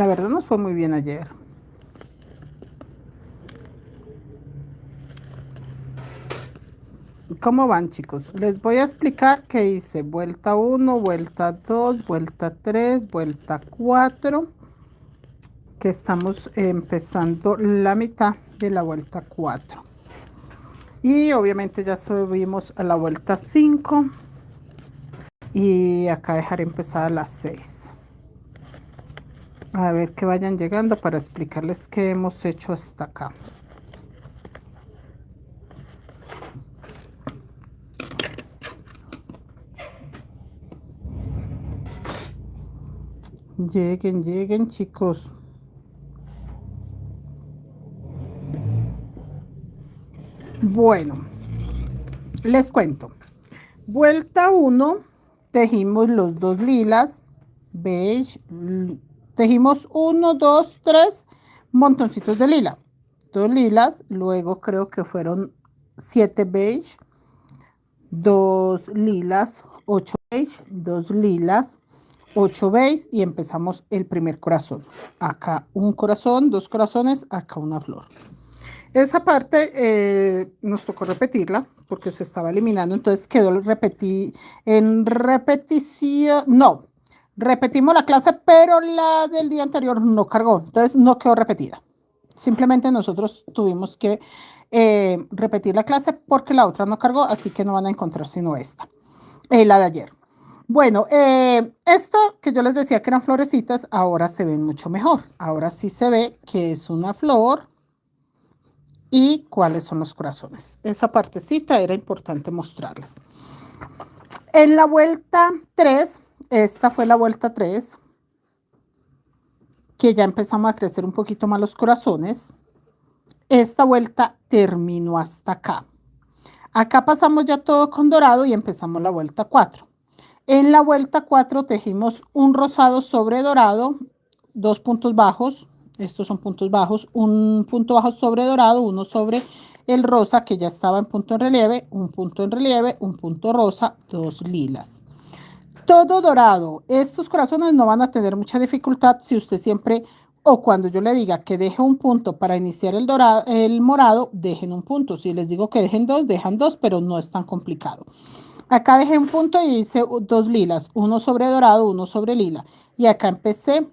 La verdad nos fue muy bien ayer. ¿Cómo van, chicos? Les voy a explicar qué hice. Vuelta uno, vuelta 2, vuelta 3, vuelta 4, que estamos empezando la mitad de la vuelta 4. Y obviamente ya subimos a la vuelta 5 y acá dejaré empezada las 6. A ver que vayan llegando para explicarles qué hemos hecho hasta acá. Lleguen, lleguen, chicos. Bueno, les cuento. Vuelta 1, tejimos los dos lilas, beige, tejimos 1, 2, 3 montoncitos de lila, 2 lilas, luego creo que fueron 7 beige, 2 lilas, 8 beige, 2 lilas, 8 beige y empezamos el primer corazón. Acá un corazón, 2 corazones, acá una flor. Esa parte nos tocó repetirla porque se estaba eliminando, entonces quedó en repetición, no, repetimos la clase, pero la del día anterior no cargó, entonces no quedó repetida. Simplemente nosotros tuvimos que repetir la clase porque la otra no cargó, así que no van a encontrar sino esta, la de ayer. Bueno, esta que yo les decía que eran florecitas, ahora se ven mucho mejor. Ahora sí se ve que es una flor y cuáles son los corazones. Esa partecita era importante mostrarles. En la vuelta 3, esta fue la vuelta 3, que ya empezamos a crecer un poquito más los corazones. Esta vuelta terminó hasta acá. Acá pasamos ya todo con dorado y empezamos la vuelta 4. En la vuelta 4 tejimos un rosado sobre dorado, 2 puntos bajos, estos son puntos bajos, un punto bajo sobre dorado, uno sobre el rosa que ya estaba en punto en relieve, un punto en relieve, un punto rosa, 2 lilas. Todo dorado. Estos corazones no van a tener mucha dificultad si usted siempre o cuando yo le diga que deje un punto para iniciar el dorado, el morado, dejen un punto. Si les digo que dejen dos, dejan dos, pero no es tan complicado. Acá dejé un punto y hice 2 lilas, uno sobre dorado, uno sobre lila. Y acá empecé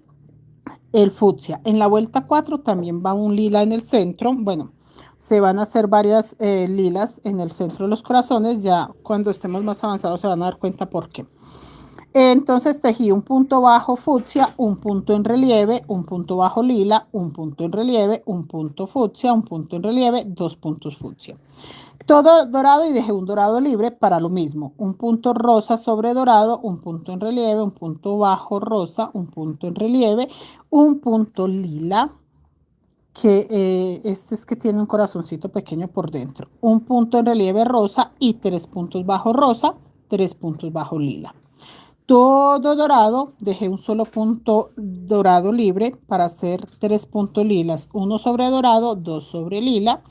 el fucsia. En la vuelta 4 también va un lila en el centro. Bueno, se van a hacer varias lilas en el centro de los corazones. Ya cuando estemos más avanzados se van a dar cuenta por qué. Entonces tejí un punto bajo fucsia, un punto en relieve, un punto bajo lila, un punto en relieve, un punto fucsia, un punto en relieve, 2 puntos fucsia. Todo dorado y dejé un dorado libre para lo mismo. Un punto rosa sobre dorado, un punto en relieve, un punto bajo rosa, un punto en relieve, un punto lila, que este es que tiene un corazoncito pequeño por dentro. Un punto en relieve rosa y 3 puntos bajo rosa, 3 puntos bajo lila. Todo dorado, dejé un solo punto dorado libre para hacer 3 puntos lilas, uno sobre dorado, 2 sobre lila,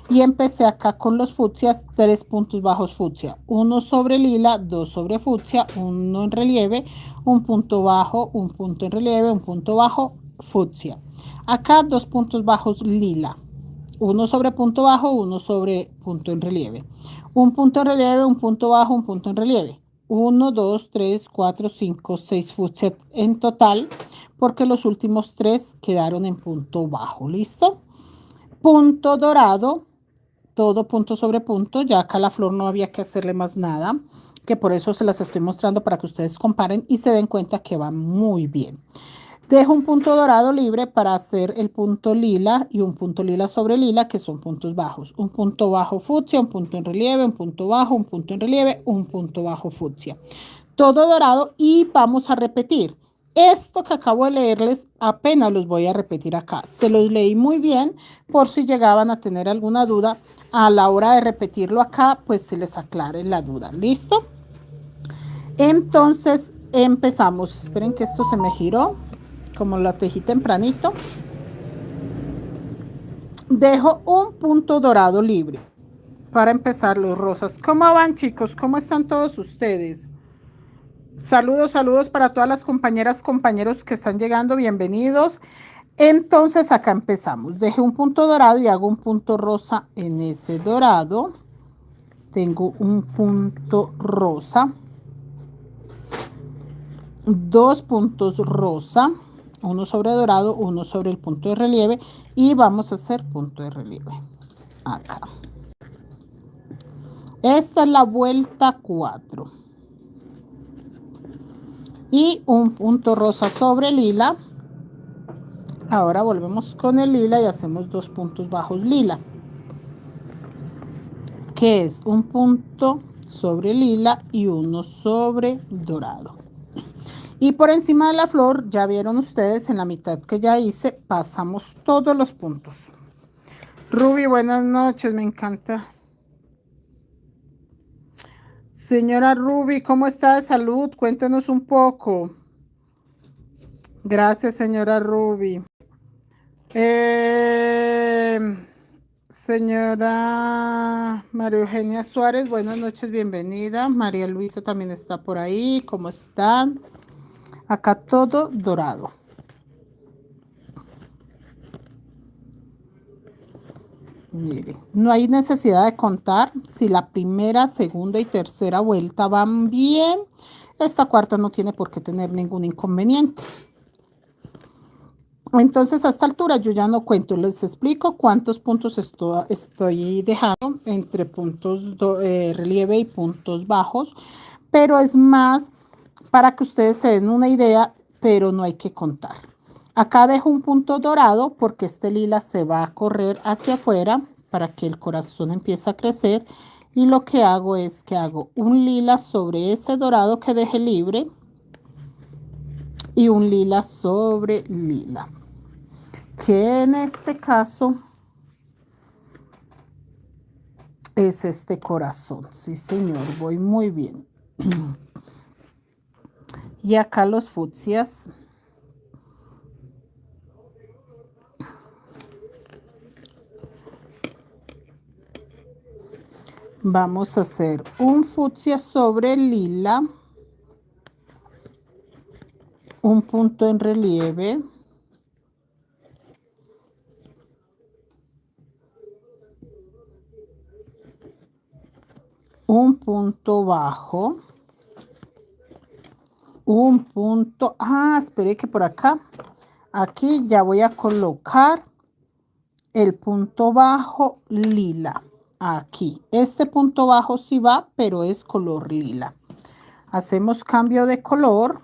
y empecé acá con los fucsias, 3 puntos bajos fucsia, uno sobre lila, 2 sobre fucsia, uno en relieve, un punto bajo, un punto en relieve, un punto bajo fucsia. Acá 2 puntos bajos lila, uno sobre punto bajo, uno sobre punto en relieve, un punto en relieve, un punto bajo, un punto en relieve. 1, 2, 3, 4, 5, 6 fucsia en total, porque los últimos 3 quedaron en punto bajo. ¿Listo? Punto dorado, todo punto sobre punto. Ya acá la flor no había que hacerle más nada, que por eso se las estoy mostrando para que ustedes comparen y se den cuenta que va muy bien. Dejo un punto dorado libre para hacer el punto lila y un punto lila sobre lila, que son puntos bajos. Un punto bajo fucsia, un punto en relieve, un punto bajo, un punto en relieve, un punto bajo fucsia. Todo dorado y vamos a repetir. Esto que acabo de leerles apenas los voy a repetir acá. Se los leí muy bien por si llegaban a tener alguna duda. A la hora de repetirlo acá, pues se les aclare la duda. ¿Listo? Entonces empezamos. Esperen que esto se me giró. Como la tejí tempranito, dejo un punto dorado libre para empezar los rosas. ¿Cómo van, chicos? ¿Cómo están todos ustedes? Saludos, saludos para todas las compañeras, compañeros que están llegando, bienvenidos. Entonces acá empezamos. Dejé un punto dorado y hago un punto rosa en ese dorado. Tengo un punto rosa, dos puntos rosa, uno sobre dorado, uno sobre el punto de relieve y vamos a hacer punto de relieve acá. Esta es la vuelta 4 y un punto rosa sobre lila. Ahora volvemos con el lila y hacemos dos puntos bajos lila, que es un punto sobre lila y uno sobre dorado. Y por encima de la flor, ya vieron ustedes en la mitad que ya hice, pasamos todos los puntos. Ruby, buenas noches, me encanta. Señora Ruby, ¿cómo está de salud? Cuéntenos un poco. Gracias, señora Ruby. Señora María Eugenia Suárez, buenas noches, bienvenida. María Luisa también está por ahí. ¿Cómo están? Acá todo dorado. Mire, no hay necesidad de contar. Si la primera, segunda y tercera vuelta van bien, esta cuarta no tiene por qué tener ningún inconveniente. Entonces, a esta altura yo ya no cuento, les explico cuántos puntos estoy dejando entre puntos relieve y puntos bajos, pero es más para que ustedes se den una idea, pero no hay que contar. Acá dejo un punto dorado porque este lila se va a correr hacia afuera para que el corazón empiece a crecer, y lo que hago es que hago un lila sobre ese dorado que dejé libre y un lila sobre lila, que en este caso es este corazón. Sí, señor, voy muy bien. Y acá los fucsias. Vamos a hacer un fucsia sobre lila, un punto en relieve, un punto bajo, un punto, espere que por acá, aquí ya voy a colocar el punto bajo lila. Aquí, este punto bajo sí va, pero es color lila. Hacemos cambio de color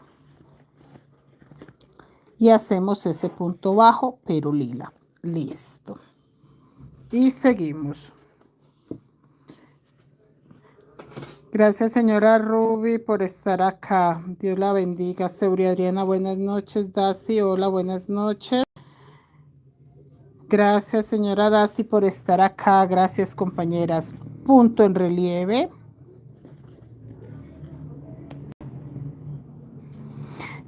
y hacemos ese punto bajo, pero lila. Listo. Y seguimos. Gracias, señora Ruby, por estar acá. Dios la bendiga. Seuri Adriana, buenas noches. Daci, hola, buenas noches. Gracias, señora Daci, por estar acá. Gracias, compañeras. Punto en relieve.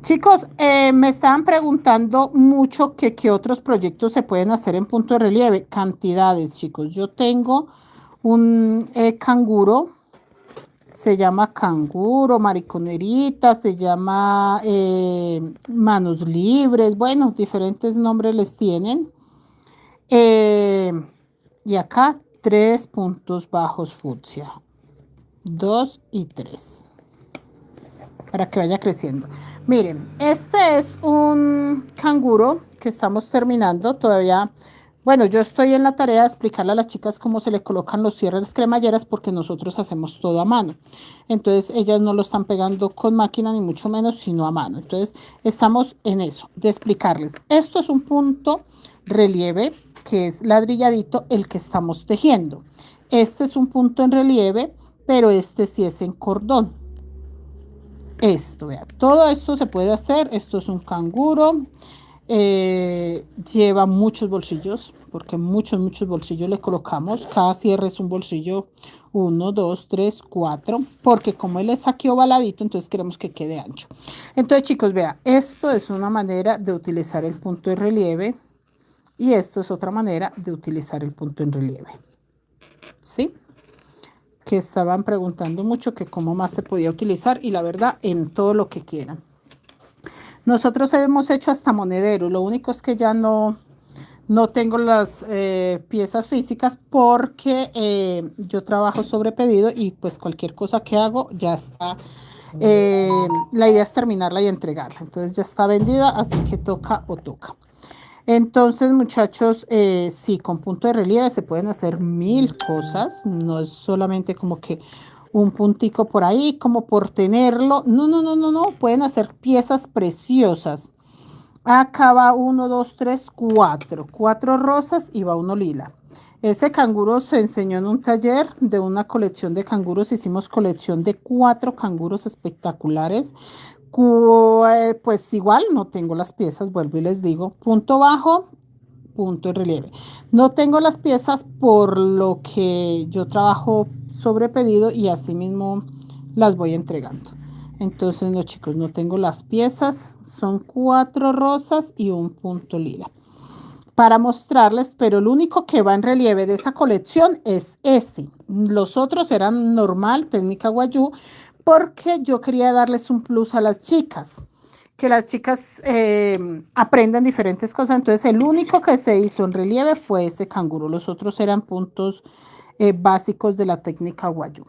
Chicos, me estaban preguntando mucho que qué otros proyectos se pueden hacer en punto de relieve. Cantidades, chicos. Yo tengo un canguro. Se llama canguro, mariconerita, se llama manos libres, bueno, diferentes nombres les tienen. Y acá 3 puntos bajos fucsia, 2 y 3, para que vaya creciendo. Miren, este es un canguro que estamos terminando todavía. Bueno, yo estoy en la tarea de explicarle a las chicas cómo se le colocan los cierres cremalleras, porque nosotros hacemos todo a mano. Entonces, ellas no lo están pegando con máquina, ni mucho menos, sino a mano. Entonces, estamos en eso, de explicarles. Esto es un punto relieve, que es ladrilladito, el que estamos tejiendo. Este es un punto en relieve, pero este sí es en cordón. Esto, vean, todo esto se puede hacer. Esto es un canguro. Lleva muchos bolsillos, porque muchos bolsillos le colocamos. Cada cierre es un bolsillo, 1, 2, 3, 4, porque como él es aquí ovaladito, entonces queremos que quede ancho. Entonces, chicos, vean, esto es una manera de utilizar el punto de relieve y esto es otra manera de utilizar el punto en relieve, ¿sí? que estaban preguntando mucho que cómo más se podía utilizar y la verdad en todo lo que quieran. Nosotros hemos hecho hasta monedero, lo único es que ya no tengo las piezas físicas porque yo trabajo sobre pedido y pues cualquier cosa que hago ya está. La idea es terminarla y entregarla. Entonces ya está vendida, así que toca o toca. Entonces, muchachos, sí, con punto de relieve se pueden hacer mil cosas. No es solamente como que un puntico por ahí, como por tenerlo. No, no, no, no, no. Pueden hacer piezas preciosas. Acá va 1, 2, 3, 4. 4 rosas y va uno lila. Ese canguro se enseñó en un taller de una colección de canguros. Hicimos colección de 4 canguros espectaculares. Pues igual no tengo las piezas, vuelvo y les digo. Punto bajo, punto de relieve. No tengo las piezas por lo que yo trabajo sobre pedido y así mismo las voy entregando. Entonces, no, chicos, no tengo las piezas. Son 4 rosas y un punto lila. Para mostrarles, pero el único que va en relieve de esa colección es ese. Los otros eran normal, técnica guayú, porque yo quería darles un plus a las chicas. Que las chicas aprendan diferentes cosas. Entonces, el único que se hizo en relieve fue ese canguro. Los otros eran puntos básicos de la técnica guayú.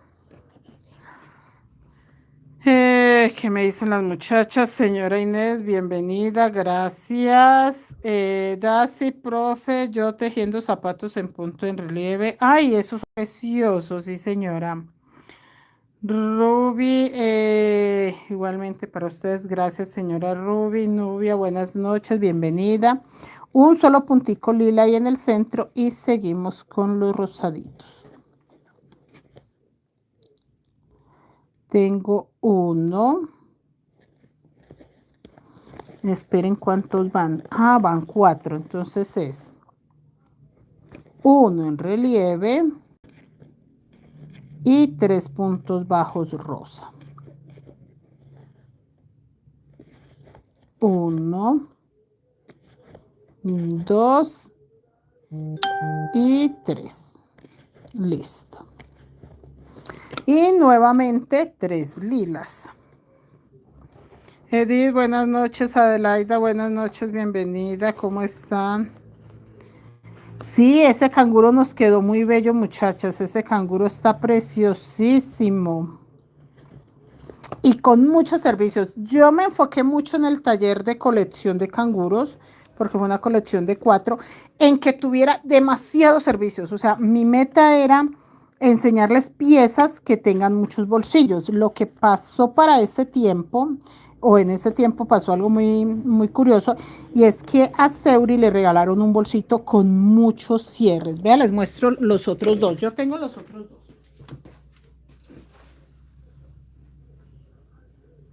¿Qué me dicen las muchachas? Señora Inés, bienvenida, gracias. Daisy, profe, yo tejiendo zapatos en punto en relieve. Ay, eso es precioso, sí, señora. Ruby, igualmente para ustedes, gracias, señora Ruby. Nubia, buenas noches, bienvenida. Un solo puntico lila ahí en el centro y seguimos con los rosaditos. Tengo uno. Esperen cuántos van. Ah, van 4. Entonces es 1 en relieve y 3 puntos bajos rosa. 1, 2 y 3. Listo. Y nuevamente 3 lilas. Edith, buenas noches. Adelaida, buenas noches. Bienvenida. ¿Cómo están? Sí, ese canguro nos quedó muy bello, muchachas. Ese canguro está preciosísimo. Y con muchos servicios. Yo me enfoqué mucho en el taller de colección de canguros, porque fue una colección de 4, en que tuviera demasiados servicios. O sea, mi meta era enseñarles piezas que tengan muchos bolsillos. Lo que pasó para ese tiempo, o en ese tiempo pasó algo muy, muy curioso, y es que a Seuri le regalaron un bolsito con muchos cierres. Vean, les muestro los otros dos. Yo tengo los otros dos.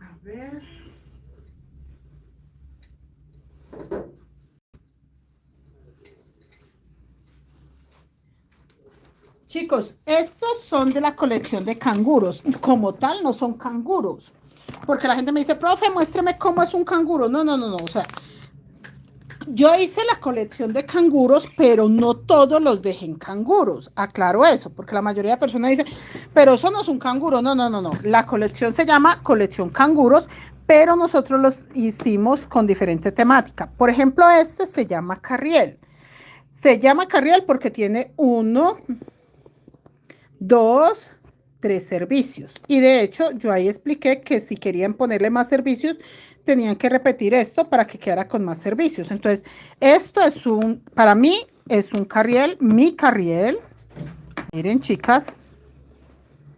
A ver. Chicos, estos son de la colección de canguros. Como tal, no son canguros. Porque la gente me dice, profe, muéstreme cómo es un canguro. No, no, no, no. O sea, yo hice la colección de canguros, pero no todos los dejé en canguros. Aclaro eso, porque la mayoría de personas dicen, pero eso no es un canguro. No, no, no, no. La colección se llama colección canguros, pero nosotros los hicimos con diferente temática. Por ejemplo, este se llama carriel. Se llama carriel porque tiene 1, 2, 3 servicios. Y de hecho, yo ahí expliqué que si querían ponerle más servicios, tenían que repetir esto para que quedara con más servicios. Entonces, esto es para mí, es un carriel, mi carriel. Miren, chicas,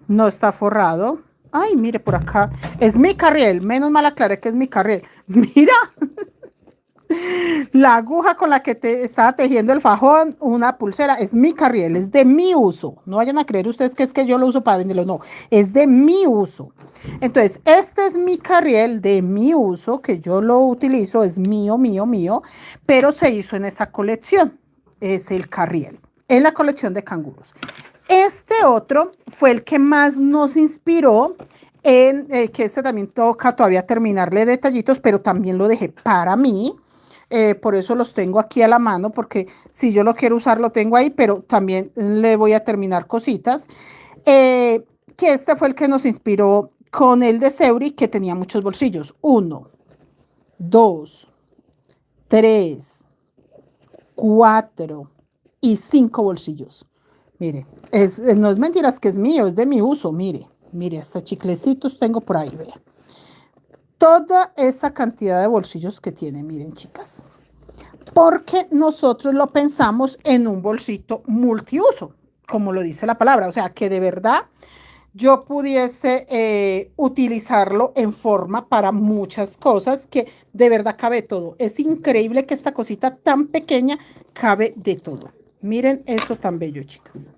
no está forrado. Ay, mire por acá. Es mi carriel. Menos mal aclaré que es mi carriel. Mira. La aguja con la que te estaba tejiendo el fajón, una pulsera, es mi carriel, es de mi uso. No vayan a creer ustedes que es que yo lo uso para venderlo, no, es de mi uso. Entonces, este es mi carriel de mi uso, que yo lo utilizo, es mío, mío, mío, pero se hizo en esa colección, es el carriel, en la colección de canguros. Este otro fue el que más nos inspiró en que este también toca todavía terminarle detallitos, pero también lo dejé para mí. Por eso los tengo aquí a la mano, porque si yo lo quiero usar lo tengo ahí, pero también le voy a terminar cositas. Que este fue el que nos inspiró con el de Seuri, que tenía muchos bolsillos. 1, 2, 3, 4 y 5 bolsillos. Mire, no es mentiras que es mío, es de mi uso. Mire, hasta chiclecitos tengo por ahí, vea. Toda esa cantidad de bolsillos que tiene, miren, chicas. Porque nosotros lo pensamos en un bolsito multiuso, como lo dice la palabra. O sea, que de verdad yo pudiese utilizarlo en forma para muchas cosas, que de verdad cabe todo. Es increíble que esta cosita tan pequeña cabe de todo. Miren eso tan bello, chicas.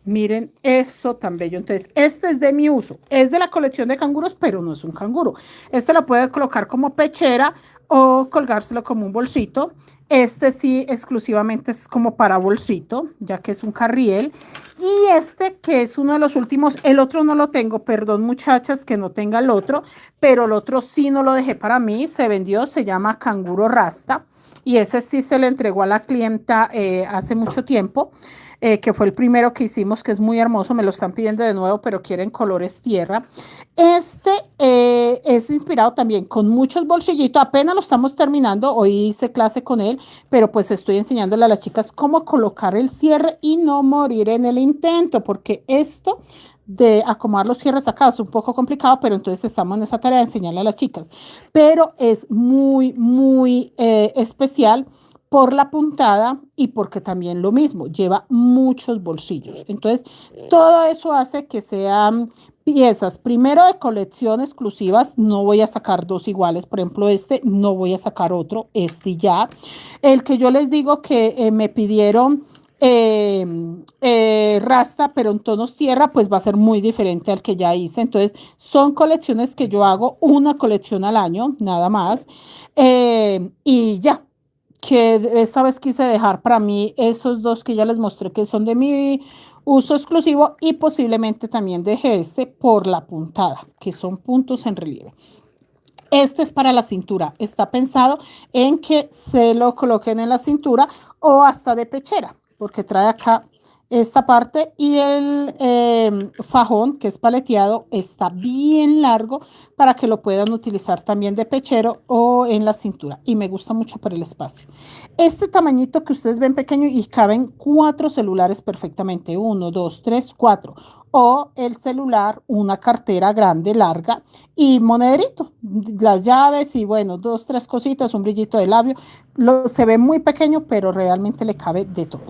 Miren eso tan bello. Entonces, este es de mi uso. Es de la colección de canguros, pero no es un canguro. Este lo puede colocar como pechera o colgárselo como un bolsito. Este sí, exclusivamente es como para bolsito, ya que es un carriel. Y este, que es uno de los últimos, el otro no lo tengo, perdón muchachas que no tenga el otro, pero el otro sí no lo dejé para mí, se vendió, se llama Canguro Rasta. Y ese sí se le entregó a la clienta hace mucho tiempo. Que fue el primero que hicimos, que es muy hermoso, me lo están pidiendo de nuevo, pero quieren colores tierra. Este es inspirado también con muchos bolsillitos, apenas lo estamos terminando, hoy hice clase con él, pero pues estoy enseñándole a las chicas cómo colocar el cierre y no morir en el intento, porque esto de acomodar los cierres acá es un poco complicado, pero entonces estamos en esa tarea de enseñarle a las chicas, pero es muy especial por la puntada y porque también lo mismo, lleva muchos bolsillos. Entonces, todo eso hace que sean piezas, primero de colección exclusivas, no voy a sacar dos iguales, por ejemplo, este, no voy a sacar otro, este ya. El que yo les digo que me pidieron rasta, pero en tonos tierra, pues va a ser muy diferente al que ya hice. Entonces, son colecciones que yo hago, una colección al año, nada más, y ya que esta vez quise dejar para mí esos dos que ya les mostré que son de mi uso exclusivo y posiblemente también dejé este por la puntada, que son puntos en relieve. Este es para la cintura, está pensado en que se lo coloquen en la cintura o hasta de pechera, porque trae acá esta parte y el fajón que es paleteado está bien largo para que lo puedan utilizar también de pechero o en la cintura y me gusta mucho por el espacio. Este tamañito que ustedes ven pequeño y caben 4 celulares perfectamente, 1, 2, 3, 4 o el celular, una cartera grande, larga y monederito, las llaves y bueno, 2, 3 cositas, un brillito de labio, se ve muy pequeño pero realmente le cabe de todo.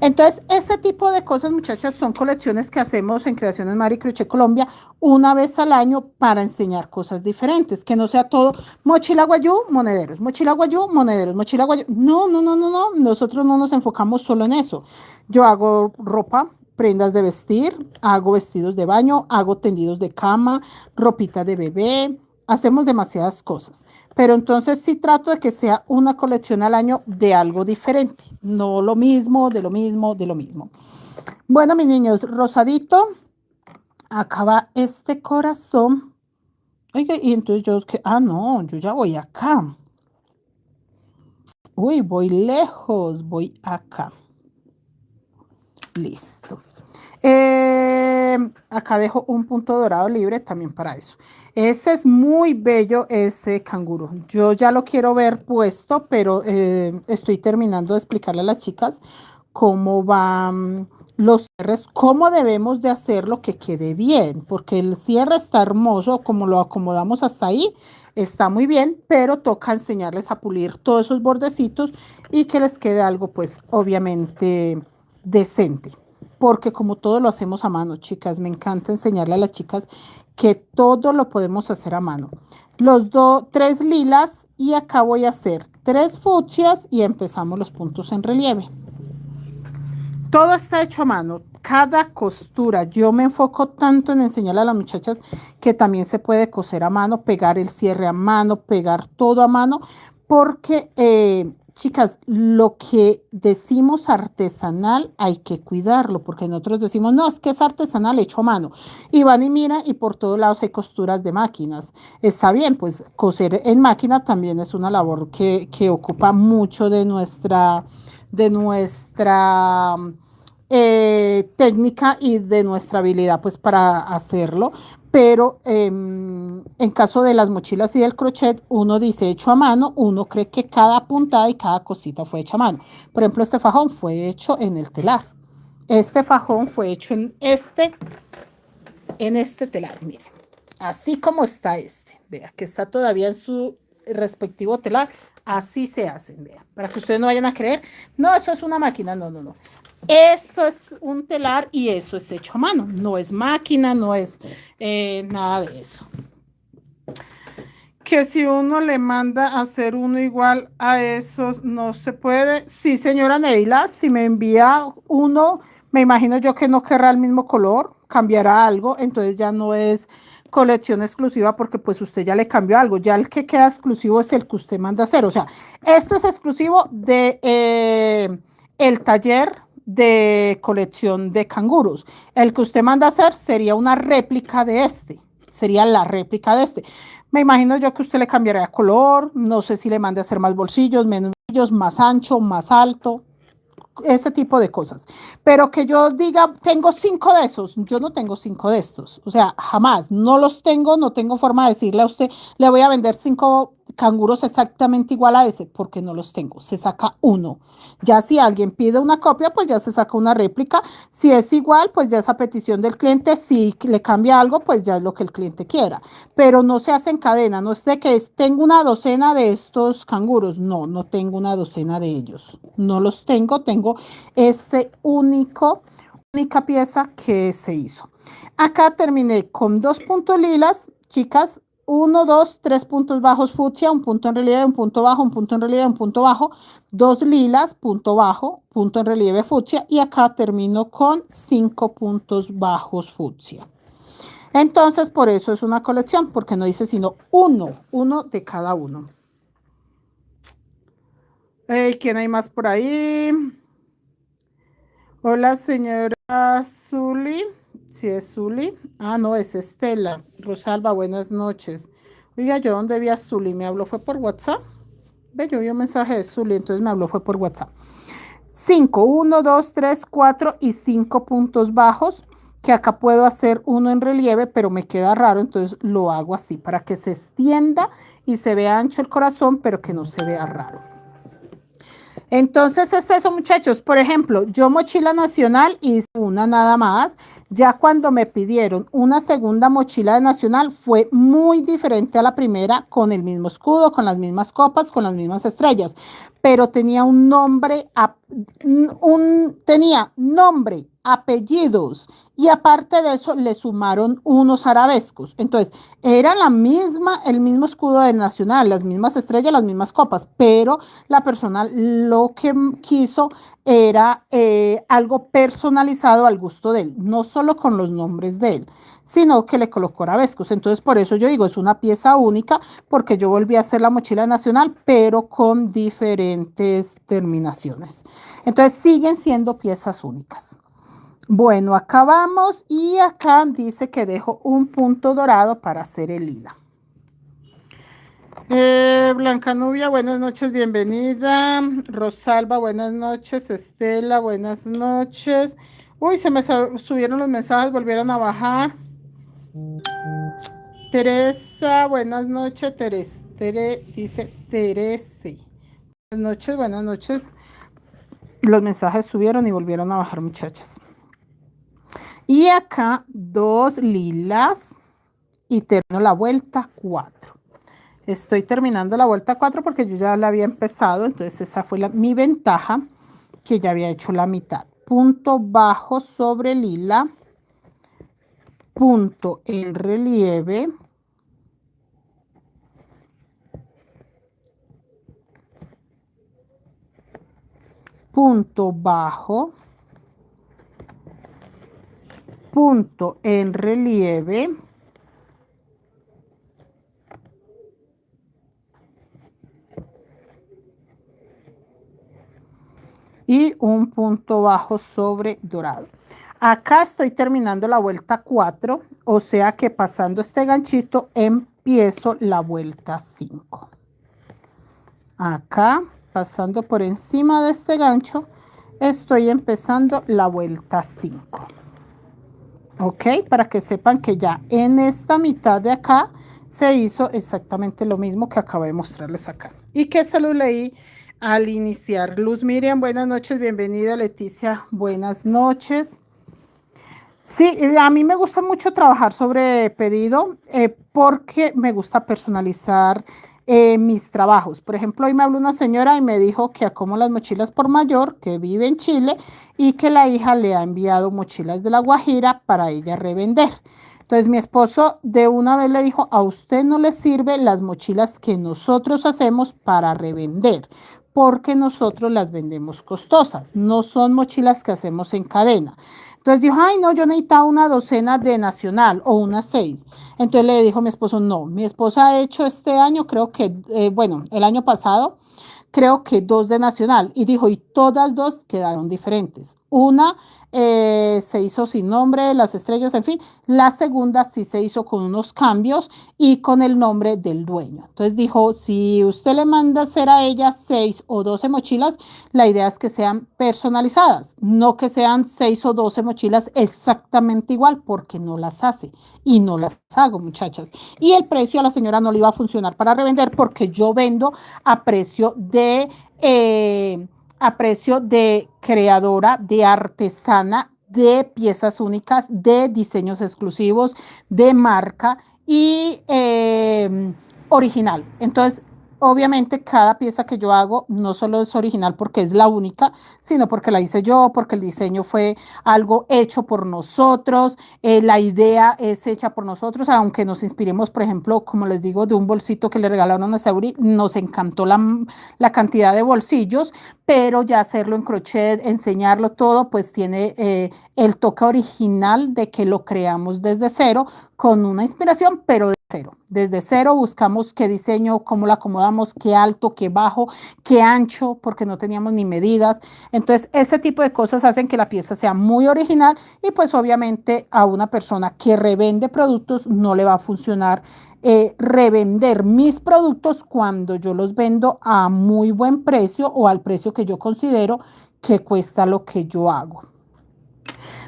Entonces, este tipo de cosas, muchachas, son colecciones que hacemos en Creaciones Mari Crochet Colombia una vez al año para enseñar cosas diferentes, que no sea todo mochila guayú, monederos, mochila guayú, monederos, mochila guayú. No, nosotros no nos enfocamos solo en eso. Yo hago ropa, prendas de vestir, hago vestidos de baño, hago tendidos de cama, ropita de bebé, hacemos demasiadas cosas. Pero entonces sí trato de que sea una colección al año de algo diferente, no lo mismo, de lo mismo, de lo mismo. Bueno, mis niños, rosadito, acá va este corazón. Oiga, y entonces yo, no, yo ya voy acá. Uy, voy lejos, voy acá. Listo. Acá dejo un punto dorado libre también para eso. Ese es muy bello, ese canguro. Yo ya lo quiero ver puesto, pero estoy terminando de explicarle a las chicas cómo van los cierres, cómo debemos de hacerlo que quede bien, porque el cierre está hermoso, como lo acomodamos hasta ahí, está muy bien, pero toca enseñarles a pulir todos esos bordecitos y que les quede algo, pues, obviamente decente. Porque como todo lo hacemos a mano, chicas, me encanta enseñarle a las chicas que todo lo podemos hacer a mano. Los 3 lilas y acá voy a hacer 3 fucsias y empezamos los puntos en relieve. Todo está hecho a mano, cada costura. Yo me enfoco tanto en enseñarle a las muchachas que también se puede coser a mano, pegar el cierre a mano, pegar todo a mano, porque chicas, lo que decimos artesanal hay que cuidarlo, porque nosotros decimos, no, es que es artesanal hecho a mano. Y van y miran y por todos lados hay costuras de máquinas. Está bien, pues coser en máquina también es una labor que ocupa mucho de nuestra técnica y de nuestra habilidad pues para hacerlo, pero en caso de las mochilas y del crochet, uno dice hecho a mano, uno cree que cada puntada y cada cosita fue hecha a mano. Por ejemplo, este fajón fue hecho en el telar. Este fajón fue hecho en este telar, miren. Así como está este, vea, que está todavía en su respectivo telar, así se hacen, vea, para que ustedes no vayan a creer, no, eso es una máquina, no, no, no. Eso es un telar y eso es hecho a mano, no es máquina, no es nada de eso. Que si uno le manda a hacer uno igual a esos, no se puede. Sí, señora Neila, si me envía uno, me imagino yo que no querrá el mismo color, cambiará algo, entonces ya no es colección exclusiva porque pues usted ya le cambió algo, ya el que queda exclusivo es el que usted manda a hacer, o sea, este es exclusivo de el taller de colección de canguros, el que usted manda a hacer sería una réplica de este, sería la réplica de este. Me imagino yo que usted le cambiaría color, no sé si le mande a hacer más bolsillos, menos bolsillos, más ancho, más alto, ese tipo de cosas. Pero que yo diga, tengo 5 de esos, yo no tengo 5 de estos. O sea, jamás, no los tengo, no tengo forma de decirle a usted, le voy a vender 5 canguros exactamente igual a ese, porque no los tengo. Se saca uno. Ya si alguien pide una copia, pues ya se saca una réplica. Si es igual, pues ya es a petición del cliente. Si le cambia algo, pues ya es lo que el cliente quiera. Pero no se hace en cadena, no es de que tengo una docena de estos canguros. No, no tengo una docena de ellos. No los tengo, tengo este única pieza que se hizo. Acá terminé con 2 puntos lilas, chicas, 1, 2, 3 puntos bajos fucsia, un punto en relieve, un punto bajo, un punto en relieve, un punto bajo, 2 lilas, punto bajo, punto en relieve fucsia y acá termino con 5 puntos bajos fucsia. Entonces, por eso es una colección, porque no dice sino uno de cada uno. ¿Quién hay más por ahí? Hola, señora Zuli. Si es Zuli. Ah, no, es Estela. Rosalba, buenas noches. Oiga, yo dónde vi a Zuli, me habló fue por WhatsApp. Ve, yo vi un mensaje de Zuli, entonces me habló fue por WhatsApp. 5, 1, 2, 3, 4 y 5 puntos bajos, que acá puedo hacer uno en relieve, pero me queda raro, entonces lo hago así, para que se extienda y se vea ancho el corazón, pero que no se vea raro. Entonces es eso, muchachos. Por ejemplo, yo mochila nacional hice una nada más. Ya cuando me pidieron una segunda mochila de nacional fue muy diferente a la primera, con el mismo escudo, con las mismas copas, con las mismas estrellas, pero tenía un nombre, tenía nombre, apellidos y aparte de eso le sumaron unos arabescos. Entonces era el mismo escudo de nacional, las mismas estrellas, las mismas copas, pero la persona lo que quiso era algo personalizado al gusto de él, no solo con los nombres de él, sino que le colocó arabescos. Entonces, por eso yo digo, es una pieza única, porque yo volví a hacer la mochila nacional, pero con diferentes terminaciones. Entonces, siguen siendo piezas únicas. Bueno, acá vamos y acá dice que dejo un punto dorado para hacer el lila. Blanca Nubia, buenas noches, bienvenida. Rosalba, buenas noches. Estela, buenas noches. Uy, se me subieron los mensajes, volvieron a bajar. Teresa, buenas noches. Dice Terese. Buenas noches, buenas noches. Los mensajes subieron y volvieron a bajar, muchachas. Y acá 2 lilas y termino la vuelta 4. Estoy terminando la vuelta 4 porque yo ya la había empezado, entonces esa fue mi ventaja, que ya había hecho la mitad. Punto bajo sobre lila, punto en relieve, punto bajo, punto en relieve, y un punto bajo sobre dorado. Acá estoy terminando la vuelta 4, o sea que pasando este ganchito empiezo la vuelta 5. Acá, pasando por encima de este gancho, estoy empezando la vuelta 5. Ok, para que sepan que ya en esta mitad de acá se hizo exactamente lo mismo que acabo de mostrarles acá. Y que se lo leí al iniciar. Luz Miriam, buenas noches, bienvenida. Leticia, buenas noches. Sí, a mí me gusta mucho trabajar sobre pedido porque me gusta personalizar mis trabajos. Por ejemplo, hoy me habló una señora y me dijo que como las mochilas por mayor, que vive en Chile y que la hija le ha enviado mochilas de La Guajira para ella revender. Entonces mi esposo de una vez le dijo, a usted no le sirven las mochilas que nosotros hacemos para revender, porque nosotros las vendemos costosas, no son mochilas que hacemos en cadena. Entonces dijo, ay, no, yo necesitaba una docena de nacional o unas 6. Entonces le dijo mi esposo, no, mi esposa ha hecho este año, creo que, bueno, el año pasado, creo que 2 de nacional. Y dijo, y todas 2 quedaron diferentes. Una se hizo sin nombre, las estrellas, en fin. La segunda sí se hizo con unos cambios y con el nombre del dueño. Entonces dijo, si usted le manda hacer a ella 6 o 12 mochilas, la idea es que sean personalizadas, no que sean 6 o 12 mochilas exactamente igual, porque no las hace y no las hago, muchachas. Y el precio a la señora no le iba a funcionar para revender porque yo vendo a precio de creadora, de artesana, de piezas únicas, de diseños exclusivos, de marca y original. Entonces, obviamente cada pieza que yo hago no solo es original porque es la única, sino porque la hice yo, porque el diseño fue algo hecho por nosotros, la idea es hecha por nosotros, aunque nos inspiremos, por ejemplo, como les digo, de un bolsito que le regalaron a Sauri, nos encantó la cantidad de bolsillos, pero ya hacerlo en crochet, enseñarlo todo, pues tiene el toque original de que lo creamos desde cero, con una inspiración, pero de cero. Desde cero buscamos qué diseño, cómo lo acomodamos, qué alto, qué bajo, qué ancho, porque no teníamos ni medidas. Entonces, ese tipo de cosas hacen que la pieza sea muy original y pues obviamente a una persona que revende productos no le va a funcionar revender mis productos cuando yo los vendo a muy buen precio o al precio que yo considero que cuesta lo que yo hago.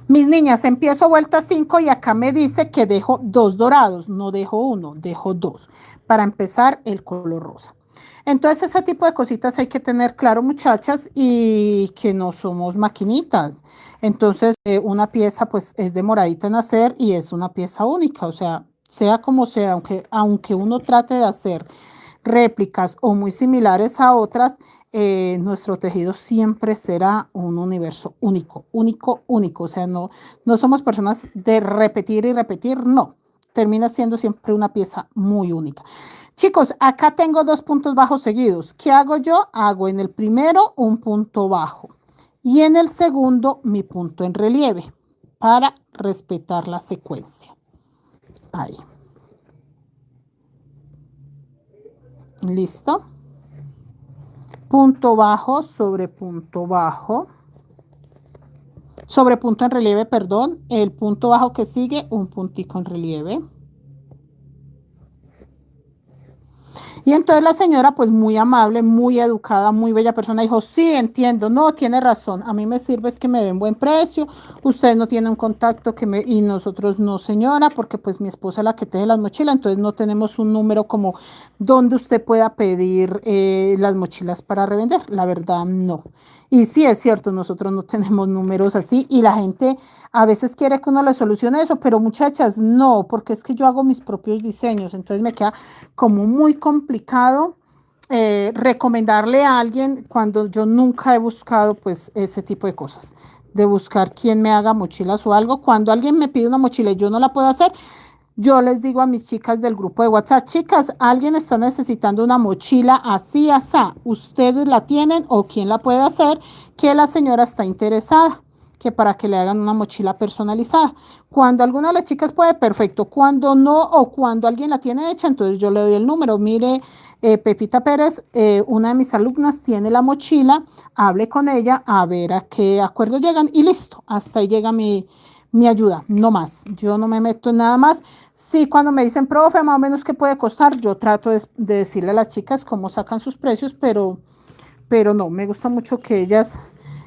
Mis niñas, empiezo vuelta 5 y acá me dice que dejo 2 dorados, no dejo 1, dejo 2 para empezar el color rosa. Entonces ese tipo de cositas hay que tener claro, muchachas, y que no somos maquinitas. Entonces una pieza pues es demoradita en hacer y es una pieza única, o sea como sea, aunque uno trate de hacer réplicas o muy similares a otras, nuestro tejido siempre será un universo único, único, único. O sea, no somos personas de repetir y repetir, no. Termina siendo siempre una pieza muy única. Chicos, acá tengo 2 puntos bajos seguidos. ¿Qué hago yo? Hago en el primero un punto bajo y en el segundo mi punto en relieve para respetar la secuencia. Ahí. ¿Listo? Punto bajo sobre punto bajo, sobre punto en relieve, perdón, el punto bajo que sigue, un puntico en relieve. Y entonces la señora, pues muy amable, muy educada, muy bella persona, dijo, sí, entiendo, no, tiene razón, a mí me sirve es que me den buen precio, usted no tiene un contacto y nosotros no, señora, porque pues mi esposa es la que teje las mochilas, entonces no tenemos un número como donde usted pueda pedir las mochilas para revender, la verdad no. Y sí es cierto, nosotros no tenemos números así y la gente a veces quiere que uno le solucione eso, pero muchachas, no, porque es que yo hago mis propios diseños, entonces me queda como muy complicado recomendarle a alguien cuando yo nunca he buscado pues ese tipo de cosas, de buscar quién me haga mochilas o algo. Cuando alguien me pide una mochila y yo no la puedo hacer, yo les digo a mis chicas del grupo de WhatsApp, chicas, alguien está necesitando una mochila así, asá, ustedes la tienen o quién la puede hacer, que la señora está interesada, que para que le hagan una mochila personalizada. Cuando alguna de las chicas puede, perfecto. Cuando no o cuando alguien la tiene hecha, entonces yo le doy el número. Mire, Pepita Pérez, una de mis alumnas tiene la mochila, hable con ella a ver a qué acuerdo llegan y listo, hasta ahí llega mi ayuda, no más. Yo no me meto en nada más. Sí, cuando me dicen, profe, más o menos qué puede costar, yo trato de decirle a las chicas cómo sacan sus precios, pero no, me gusta mucho que ellas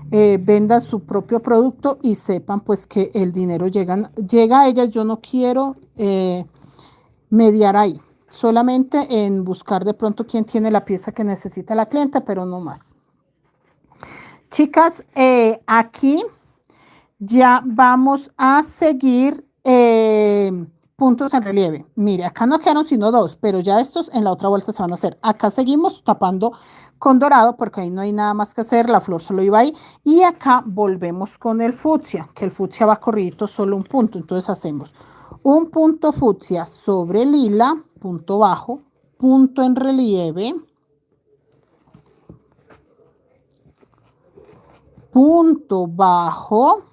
vendan su propio producto y sepan pues que el dinero llega a ellas. Yo no quiero mediar ahí, solamente en buscar de pronto quién tiene la pieza que necesita la clienta, pero no más. Chicas, aquí ya vamos a seguir puntos en relieve. Mire, acá no quedaron sino dos, pero ya estos en la otra vuelta se van a hacer. Acá seguimos tapando con dorado porque ahí no hay nada más que hacer, la flor solo iba ahí. Y acá volvemos con el fucsia, que el fucsia va corridito solo un punto. Entonces hacemos un punto fucsia sobre lila, punto bajo, punto en relieve, punto bajo.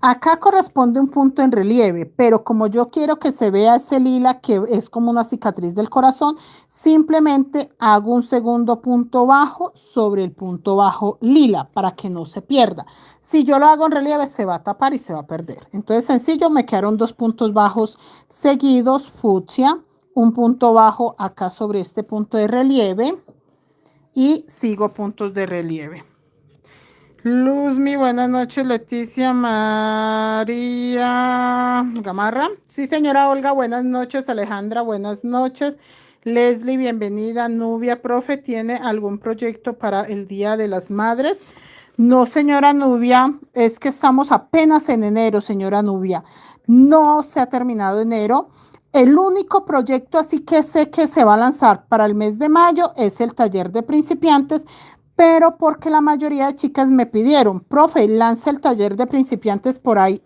Acá corresponde un punto en relieve, pero como yo quiero que se vea ese lila que es como una cicatriz del corazón, simplemente hago un segundo punto bajo sobre el punto bajo lila para que no se pierda. Si yo lo hago en relieve se va a tapar y se va a perder. Entonces sencillo, me quedaron dos puntos bajos seguidos, fucsia, un punto bajo acá sobre este punto de relieve y sigo puntos de relieve. Luzmi, buenas noches. Leticia María Gamarra. Sí, señora Olga, buenas noches. Alejandra, buenas noches. Leslie, bienvenida. Nubia, profe, ¿tiene algún proyecto para el Día de las Madres? No, señora Nubia, es que estamos apenas en enero, señora Nubia. No se ha terminado enero. El único proyecto así que sé que se va a lanzar para el mes de mayo es el taller de principiantes, pero porque la mayoría de chicas me pidieron, profe, lance el taller de principiantes por ahí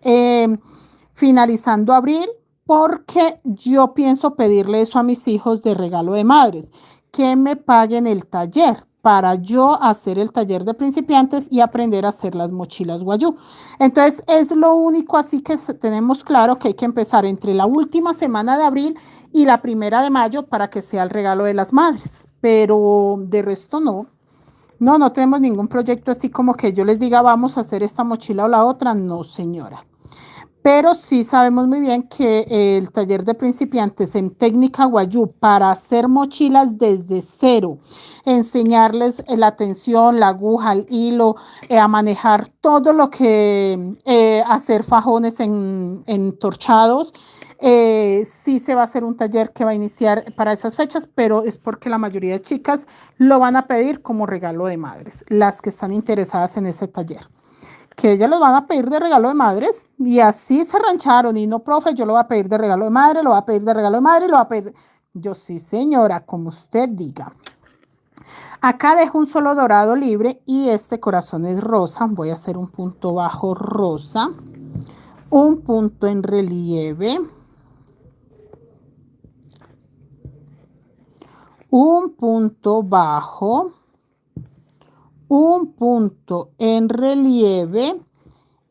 finalizando abril, porque yo pienso pedirle eso a mis hijos de regalo de madres, que me paguen el taller para yo hacer el taller de principiantes y aprender a hacer las mochilas guayú. Entonces es lo único así que tenemos claro que hay que empezar entre la última semana de abril y la primera de mayo para que sea el regalo de las madres, pero de resto no. No, no tenemos ningún proyecto así como que yo les diga vamos a hacer esta mochila o la otra. No, señora. Pero sí sabemos muy bien que el taller de principiantes en técnica guayú para hacer mochilas desde cero, enseñarles la tensión, la aguja, el hilo, a manejar todo lo que hacer fajones en torchados. Sí se va a hacer un taller que va a iniciar para esas fechas, pero es porque la mayoría de chicas lo van a pedir como regalo de madres, las que están interesadas en ese taller. Que ellas los van a pedir de regalo de madres y así se rancharon y no, profe, yo lo voy a pedir de regalo de madre, lo voy a pedir de regalo de madre, lo voy a pedir. Yo sí, señora, como usted diga. Acá dejo un solo dorado libre y este corazón es rosa. Voy a hacer un punto bajo rosa, un punto en relieve, un punto bajo, un punto en relieve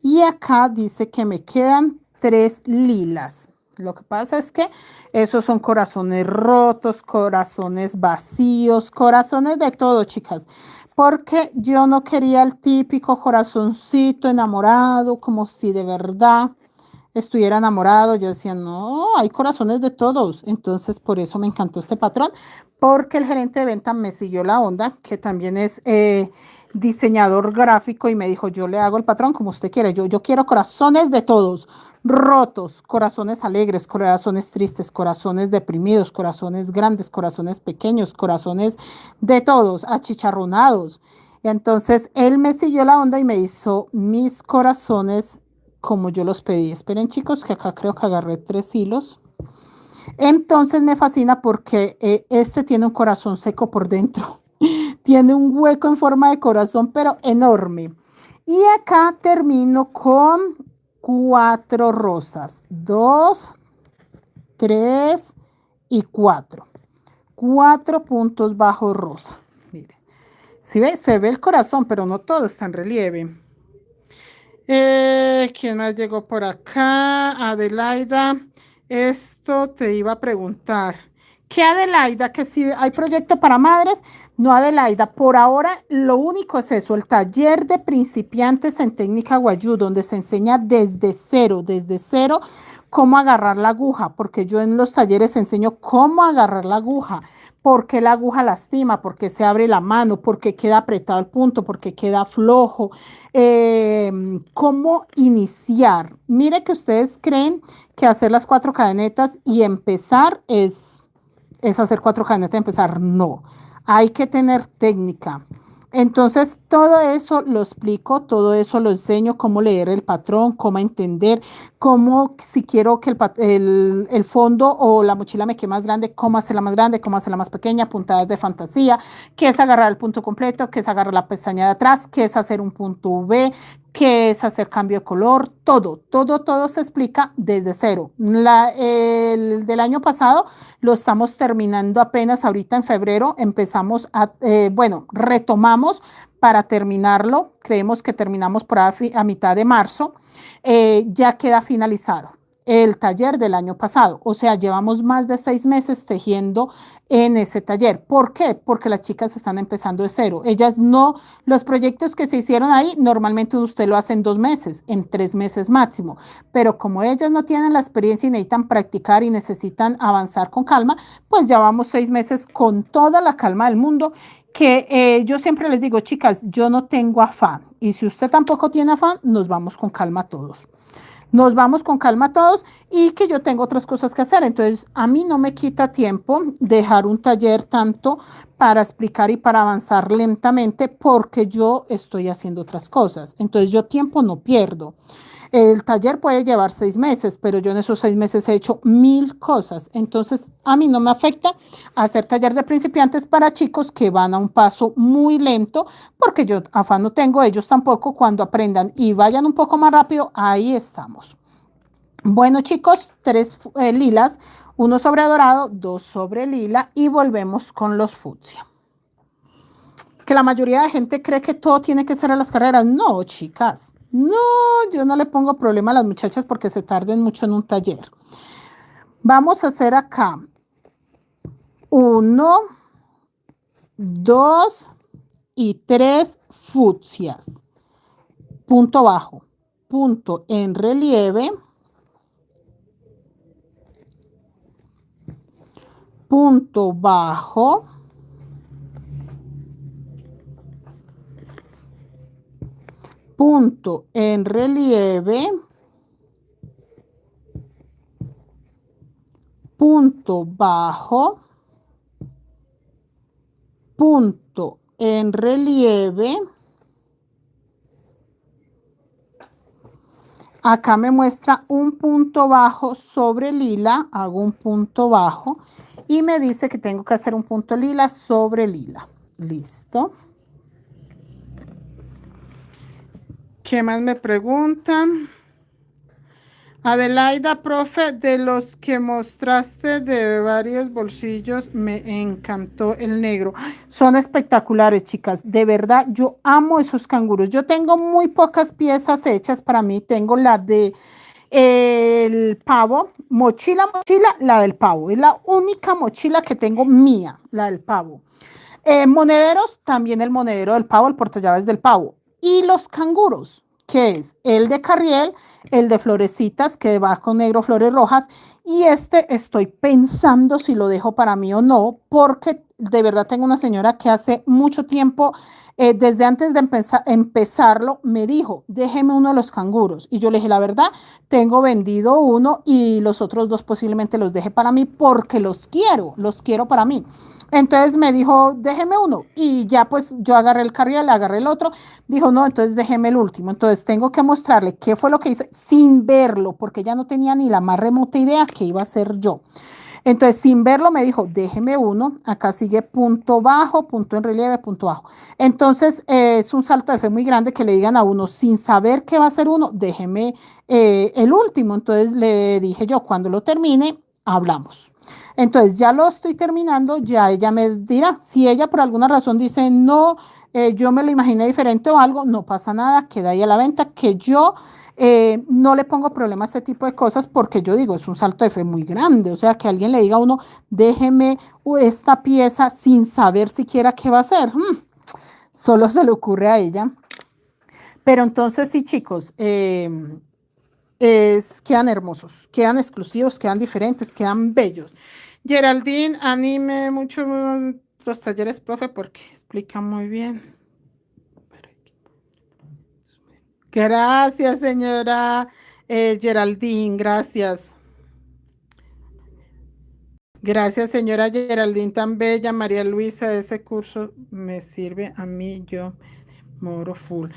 y acá dice que me quedan 3 lilas. Lo que pasa es que esos son corazones rotos, corazones vacíos, corazones de todo, chicas. Porque yo no quería el típico corazoncito enamorado, como si de verdad estuviera enamorado. Yo decía, no, hay corazones de todos. Entonces, por eso me encantó este patrón, porque el gerente de venta me siguió la onda, que también es diseñador gráfico, y me dijo, yo le hago el patrón como usted quiere. Yo quiero corazones de todos, rotos, corazones alegres, corazones tristes, corazones deprimidos, corazones grandes, corazones pequeños, corazones de todos, achicharronados. Y entonces él me siguió la onda y me hizo mis corazones como yo los pedí. Esperen, chicos, que acá creo que agarré 3 hilos. Entonces me fascina porque este tiene un corazón seco por dentro. Tiene un hueco en forma de corazón, pero enorme. Y acá termino con 4 rosas. 2, 3 y 4. 4 puntos bajos rosa. Miren. Si ve, se ve el corazón, pero no todo está en relieve. ¿Quién más llegó por acá? Adelaida. Esto te iba a preguntar. ¿Qué, Adelaida? Que si hay proyecto para madres. No, Adelaida, por ahora lo único es eso, el taller de principiantes en técnica guayú, donde se enseña desde cero, cómo agarrar la aguja, porque yo en los talleres enseño cómo agarrar la aguja, ¿Por qué la aguja lastima? ¿Por qué se abre la mano? ¿Por qué queda apretado el punto? ¿Por qué queda flojo? ¿Cómo iniciar? Mire que ustedes creen que hacer las 4 cadenetas y empezar es hacer 4 cadenetas y empezar. No, hay que tener técnica. Entonces, todo eso lo explico, todo eso lo enseño, cómo leer el patrón, cómo entender, cómo, si quiero que el fondo o la mochila me quede más grande, cómo hacerla más grande, cómo hacerla más pequeña, puntadas de fantasía, qué es agarrar el punto completo, qué es agarrar la pestaña de atrás, qué es hacer un punto V, qué es hacer cambio de color, todo se explica desde cero. El del año pasado lo estamos terminando apenas ahorita en febrero, empezamos bueno, retomamos para terminarlo, creemos que terminamos por a mitad de marzo, ya queda finalizado el taller del año pasado, o sea, llevamos más de 6 meses tejiendo en ese taller. ¿Por qué? Porque las chicas están empezando de cero. Ellas no, los proyectos que se hicieron ahí, normalmente usted lo hace en 2 meses, en 3 meses máximo, pero como ellas no tienen la experiencia y necesitan practicar y necesitan avanzar con calma, pues ya vamos 6 meses con toda la calma del mundo, que yo siempre les digo, chicas, yo no tengo afán, y si usted tampoco tiene afán, nos vamos con calma todos. Nos vamos con calma todos y que yo tengo otras cosas que hacer. Entonces, a mí no me quita tiempo dejar un taller tanto para explicar y para avanzar lentamente porque yo estoy haciendo otras cosas. Entonces, yo tiempo no pierdo. El taller puede llevar 6 meses, pero yo en esos 6 meses he hecho 1000 cosas. Entonces, a mí no me afecta hacer taller de principiantes para chicos que van a un paso muy lento, porque yo afán no tengo, ellos tampoco. Cuando aprendan y vayan un poco más rápido, ahí estamos. Bueno, chicos, 3 lilas, 1 sobre dorado, 2 sobre lila y volvemos con los fucsia. Que la mayoría de gente cree que todo tiene que ser a las carreras. No, chicas. No, yo no le pongo problema a las muchachas porque se tarden mucho en un taller. Vamos a hacer acá 1, 2 y 3 fucsias. Punto bajo, punto en relieve, punto bajo, punto en relieve, punto bajo, punto en relieve. Acá me muestra un punto bajo sobre lila, hago un punto bajo y me dice que tengo que hacer un punto lila sobre lila. Listo. ¿Qué más me preguntan? Adelaida, profe, de los que mostraste de varios bolsillos, me encantó el negro. Son espectaculares, chicas. De verdad, yo amo esos canguros. Yo tengo muy pocas piezas hechas para mí. Tengo la de el pavo, mochila, la del pavo. Es la única mochila que tengo mía, la del pavo. Monederos, también el monedero del pavo, el portallaves del pavo. Y los canguros, que es el de Carriel, el de florecitas, que va con negro, flores rojas. Y este estoy pensando si lo dejo para mí o no, porque de verdad tengo una señora que hace mucho tiempo, desde antes de empezarlo, me dijo, déjeme uno de los canguros. Y yo le dije, la verdad, tengo vendido uno y los otros 2 posiblemente los deje para mí porque los quiero para mí. Entonces me dijo, déjeme uno. Y ya pues yo agarré el Carriel, agarré el otro. Dijo, no, entonces déjeme el último. Entonces tengo que mostrarle qué fue lo que hice sin verlo, porque ya no tenía ni la más remota idea que iba a hacer yo. Entonces, sin verlo, me dijo, déjeme uno. Acá sigue punto bajo, punto en relieve, punto bajo. Entonces, es un salto de fe muy grande que le digan a uno, sin saber qué va a ser uno, déjeme el último. Entonces, le dije yo, cuando lo termine, hablamos. Entonces, ya lo estoy terminando, ya ella me dirá. Si ella por alguna razón dice, no, yo me lo imaginé diferente o algo, no pasa nada, queda ahí a la venta, que yo no le pongo problema a este tipo de cosas porque yo digo, es un salto de fe muy grande. O sea, que alguien le diga a uno, déjeme esta pieza sin saber siquiera qué va a hacer. Solo se le ocurre a ella. Pero entonces sí, chicos, quedan hermosos, quedan exclusivos, quedan diferentes, quedan bellos. Geraldine, anime mucho los talleres, profe, porque explica muy bien. Gracias, señora Geraldine, gracias. Gracias, señora Geraldine, tan bella. María Luisa, ese curso me sirve a mí, yo moro full.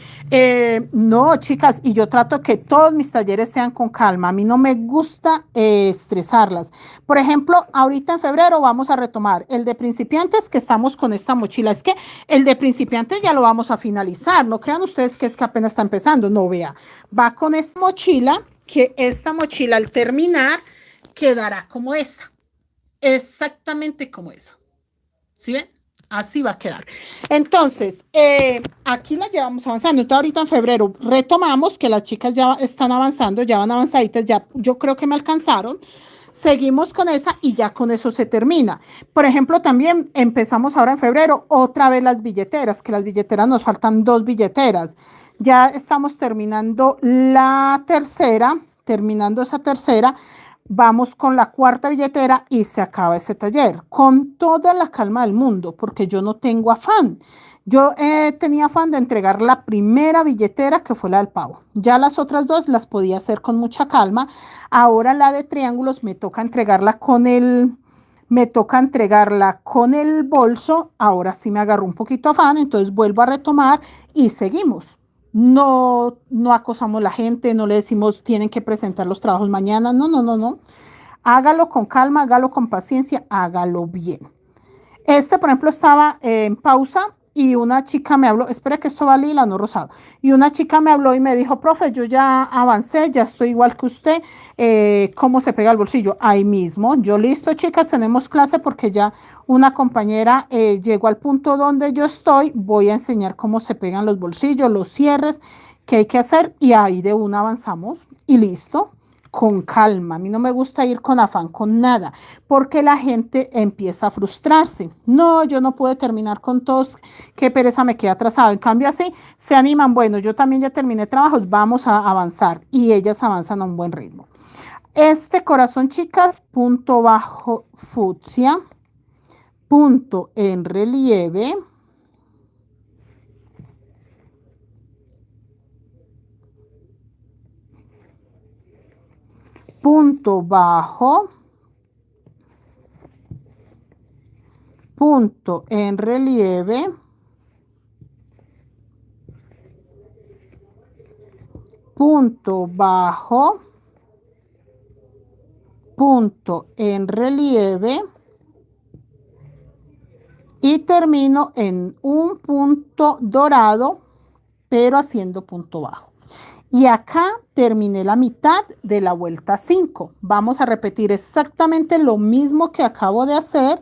No, chicas, y yo trato que todos mis talleres sean con calma. A mí no me gusta estresarlas. Por ejemplo, ahorita en febrero vamos a retomar el de principiantes, que estamos con esta mochila. Es que el de principiantes ya lo vamos a finalizar. No crean ustedes que es que apenas está empezando. No, vea, va con esta mochila, que esta mochila al terminar quedará como esta. Exactamente como eso. ¿Sí ven? Así va a quedar. Entonces, aquí la llevamos avanzando. Entonces, ahorita en febrero retomamos que las chicas ya están avanzando, ya van avanzaditas, ya yo creo que me alcanzaron. Seguimos con esa y ya con eso se termina. Por ejemplo, también empezamos ahora en febrero otra vez las billeteras, que las billeteras nos faltan 2 billeteras. Ya estamos terminando la tercera, terminando esa tercera. Vamos con la cuarta billetera y se acaba ese taller con toda la calma del mundo, porque yo no tengo afán. Yo tenía afán de entregar la primera billetera, que fue la del pavo. Ya las otras dos las podía hacer con mucha calma. Ahora la de triángulos me toca entregarla con el bolso. Ahora sí me agarró un poquito afán, entonces vuelvo a retomar y seguimos. No, no acosamos a la gente, no le decimos tienen que presentar los trabajos mañana. No, no, no, no. Hágalo con calma, hágalo con paciencia, hágalo bien. Este, por ejemplo, estaba en pausa y una chica me habló, espera que esto va lila, no rosado, y una chica me habló y me dijo, profe, yo ya avancé, ya estoy igual que usted, ¿cómo se pega el bolsillo? Ahí mismo, yo listo, chicas, tenemos clase porque ya una compañera llegó al punto donde yo estoy, voy a enseñar cómo se pegan los bolsillos, los cierres, qué hay que hacer y ahí de una avanzamos y listo. Con calma, a mí no me gusta ir con afán, con nada porque la gente empieza a frustrarse. No, yo no pude terminar con todos, qué pereza me queda atrasado. En cambio así se animan, bueno, yo también ya terminé trabajos, vamos a avanzar y ellas avanzan a un buen ritmo. Este corazón, chicas, punto bajo fucsia, punto en relieve, punto bajo, punto en relieve, punto bajo, punto en relieve y termino en un punto dorado, pero haciendo punto bajo. Y acá terminé la mitad de la vuelta 5. Vamos a repetir exactamente lo mismo que acabo de hacer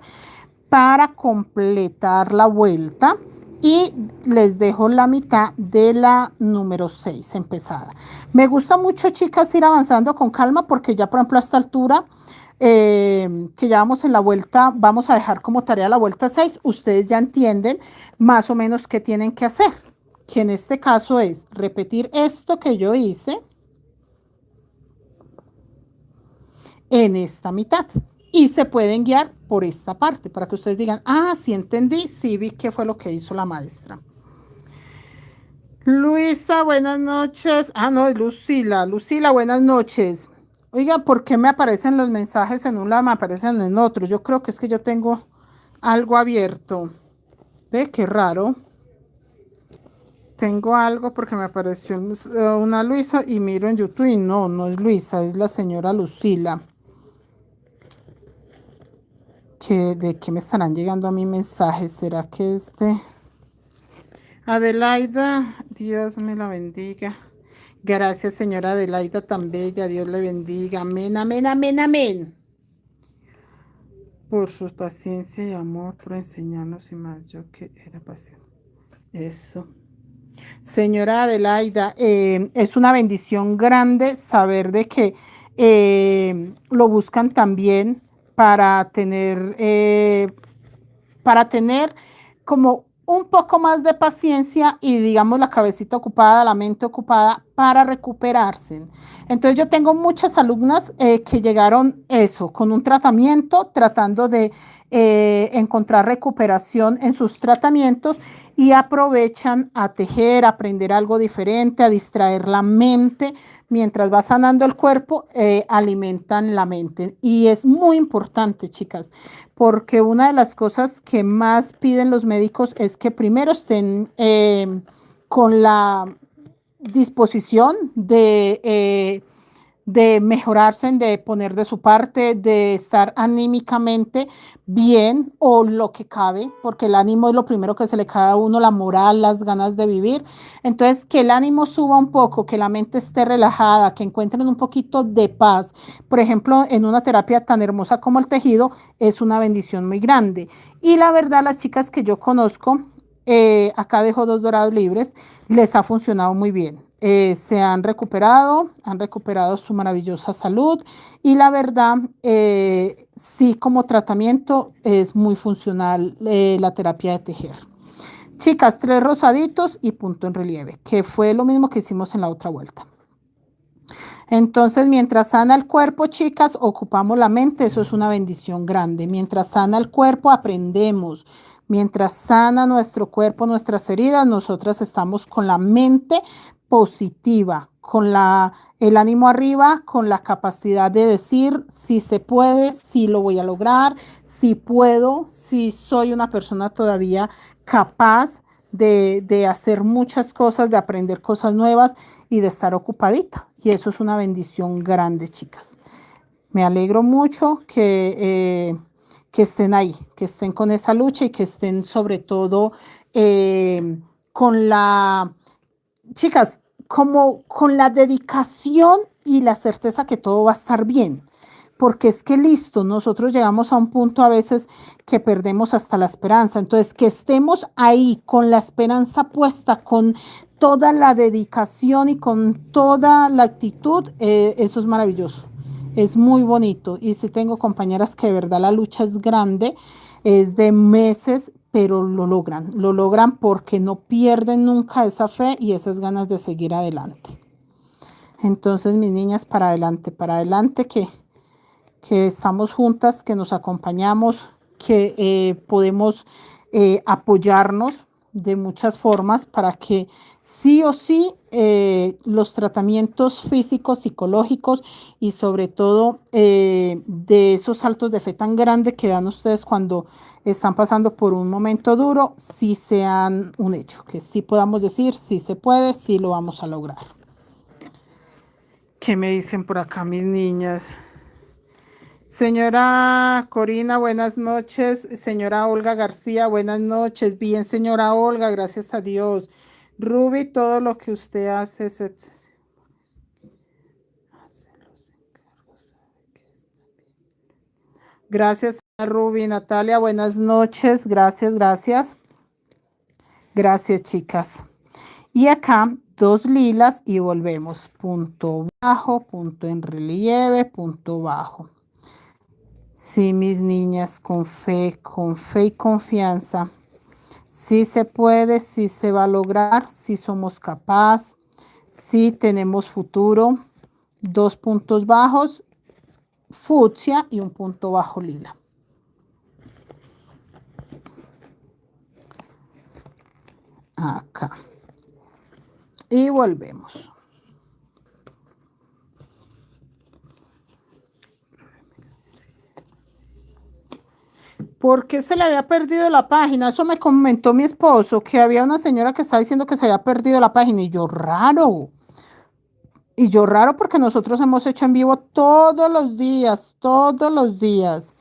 para completar la vuelta. Y les dejo la mitad de la número 6 empezada. Me gusta mucho, chicas, ir avanzando con calma porque ya, por ejemplo, a esta altura que ya vamos en la vuelta, vamos a dejar como tarea la vuelta 6. Ustedes ya entienden más o menos qué tienen que hacer, que en este caso es repetir esto que yo hice en esta mitad. Y se pueden guiar por esta parte para que ustedes digan, ah, sí entendí, sí vi qué fue lo que hizo la maestra. Luisa, buenas noches. Ah, no, Lucila. Lucila, buenas noches. Oiga, ¿por qué me aparecen los mensajes en un lado, me aparecen en otro? Yo creo que es que yo tengo algo abierto. Ve, qué raro. Tengo algo porque me apareció una Luisa y miro en YouTube y no, no es Luisa, es la señora Lucila. ¿De qué me estarán llegando a mi mensajes? ¿Será que Adelaida, Dios me la bendiga. Gracias, señora Adelaida, tan bella. Dios le bendiga. Amén, amén, amén, amén. Por su paciencia y amor, por enseñarnos y más yo que era paciente. Eso. Señora Adelaida, es una bendición grande saber de que lo buscan también para tener como un poco más de paciencia y digamos la cabecita ocupada, la mente ocupada para recuperarse. Entonces yo tengo muchas alumnas que llegaron eso, con un tratamiento, tratando de encontrar recuperación en sus tratamientos y aprovechan a tejer, a aprender algo diferente, a distraer la mente. Mientras va sanando el cuerpo, alimentan la mente. Y es muy importante, chicas, porque una de las cosas que más piden los médicos es que primero estén con la disposición de mejorarse, de poner de su parte, de estar anímicamente bien o lo que cabe, porque el ánimo es lo primero que se le cae a uno, la moral, las ganas de vivir. Entonces, que el ánimo suba un poco, que la mente esté relajada, que encuentren un poquito de paz. Por ejemplo, en una terapia tan hermosa como el tejido, es una bendición muy grande. Y la verdad, las chicas que yo conozco, acá dejo dos dorados libres, les ha funcionado muy bien. Se han recuperado su maravillosa salud y la verdad, sí, como tratamiento es muy funcional la terapia de tejer. Chicas, 3 rosaditos y punto en relieve, que fue lo mismo que hicimos en la otra vuelta. Entonces, mientras sana el cuerpo, chicas, ocupamos la mente, eso es una bendición grande. Mientras sana el cuerpo, aprendemos. Mientras sana nuestro cuerpo, nuestras heridas, nosotras estamos con la mente positiva, con el ánimo arriba, con la capacidad de decir si se puede, si lo voy a lograr, si puedo, si soy una persona todavía capaz de hacer muchas cosas, de aprender cosas nuevas y de estar ocupadita. Y eso es una bendición grande, chicas. Me alegro mucho que estén ahí, que estén con esa lucha y que estén sobre todo con la, chicas, como con la dedicación y la certeza que todo va a estar bien. Porque es que listo, nosotros llegamos a un punto a veces que perdemos hasta la esperanza. Entonces, que estemos ahí con la esperanza puesta, con toda la dedicación y con toda la actitud, eso es maravilloso. Es muy bonito. Y sí tengo compañeras que de verdad la lucha es grande, es de meses, pero lo logran porque no pierden nunca esa fe y esas ganas de seguir adelante. Entonces, mis niñas, para adelante, que estamos juntas, que nos acompañamos, que podemos apoyarnos de muchas formas para que sí o sí los tratamientos físicos, psicológicos y sobre todo de esos saltos de fe tan grandes que dan ustedes cuando están pasando por un momento duro, sí sean un hecho, que sí podamos decir, sí se puede, sí lo vamos a lograr. ¿Qué me dicen por acá mis niñas? Señora Corina, buenas noches. Señora Olga García, buenas noches. Bien, señora Olga, gracias a Dios. Ruby, todo lo que usted hace es excesivo. Gracias a Ruby. Natalia, buenas noches. Gracias, gracias. Gracias, chicas. Y acá, 2 lilas y volvemos. Punto bajo, punto en relieve, punto bajo. Sí, mis niñas, con fe y confianza. Sí se puede, sí se va a lograr, sí somos capaces, sí tenemos futuro. 2 puntos bajos, fucsia y un punto bajo lila. Acá. Y volvemos. ¿Por qué se le había perdido la página? Eso me comentó mi esposo, que había una señora que estaba diciendo que se había perdido la página. Y yo, raro. Y yo, raro porque nosotros hemos hecho en vivo todos los días, todos los días.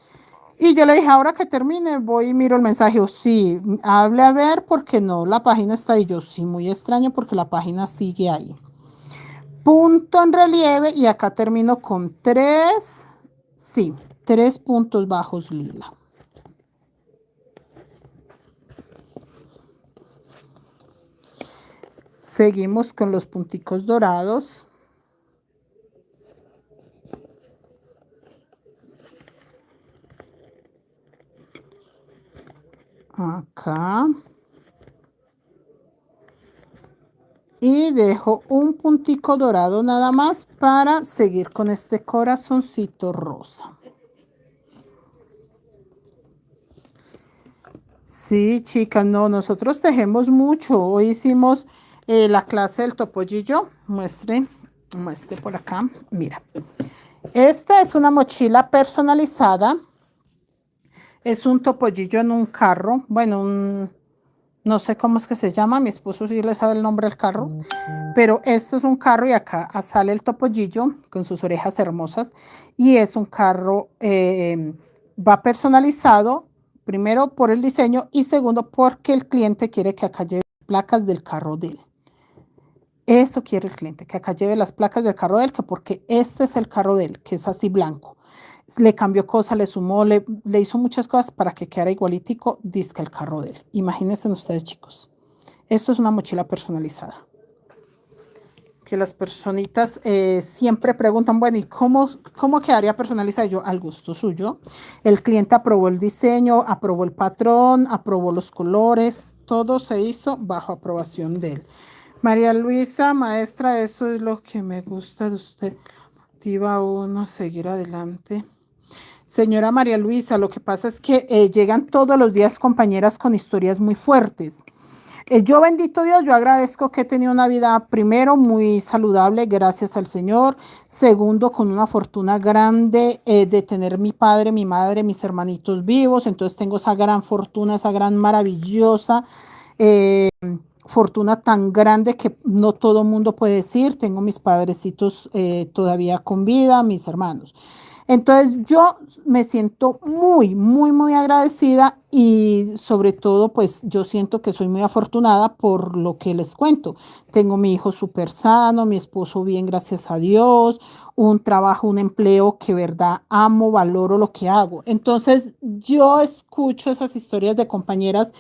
Y yo le dije, ahora que termine, voy y miro el mensaje. O sí, hable a ver porque no, la página está ahí. Yo sí, muy extraño porque la página sigue ahí. Punto en relieve y acá termino con 3, sí, 3 puntos bajos lila. Seguimos con los punticos dorados. Acá. Y dejo un puntico dorado nada más para seguir con este corazoncito rosa. Sí, chicas, no, nosotros tejemos mucho. Hoy hicimos la clase del topollillo. Muestre por acá. Mira, esta es una mochila personalizada. Es un topollillo en un carro. Bueno, no sé cómo es que se llama. Mi esposo sí le sabe el nombre del carro. Pero esto es un carro y acá sale el topollillo con sus orejas hermosas. Y es un carro, va personalizado. Primero por el diseño y segundo porque el cliente quiere que acá lleve placas del carro de él. Eso quiere el cliente, que acá lleve las placas del carro de él, que porque este es el carro de él, que es así blanco. Le cambió cosas, le sumó, le hizo muchas cosas para que quedara igualitico, dizque el carro de él. Imagínense ustedes, chicos. Esto es una mochila personalizada. Que las personitas siempre preguntan, bueno, ¿y cómo quedaría personalizada? Yo, al gusto suyo. El cliente aprobó el diseño, aprobó el patrón, aprobó los colores, todo se hizo bajo aprobación de él. María Luisa, maestra, eso es lo que me gusta de usted. Motiva a uno a seguir adelante. Señora María Luisa, lo que pasa es que llegan todos los días compañeras con historias muy fuertes. Yo, bendito Dios, yo agradezco que he tenido una vida, primero, muy saludable, gracias al Señor. Segundo, con una fortuna grande de tener mi padre, mi madre, mis hermanitos vivos. Entonces tengo esa gran fortuna, esa gran maravillosa fortuna tan grande que no todo mundo puede decir. Tengo mis padrecitos todavía con vida, mis hermanos. Entonces yo me siento muy, muy, muy agradecida y sobre todo pues yo siento que soy muy afortunada por lo que les cuento. Tengo mi hijo súper sano, mi esposo bien, gracias a Dios, un trabajo, un empleo que verdad amo, valoro lo que hago. Entonces yo escucho esas historias de compañeras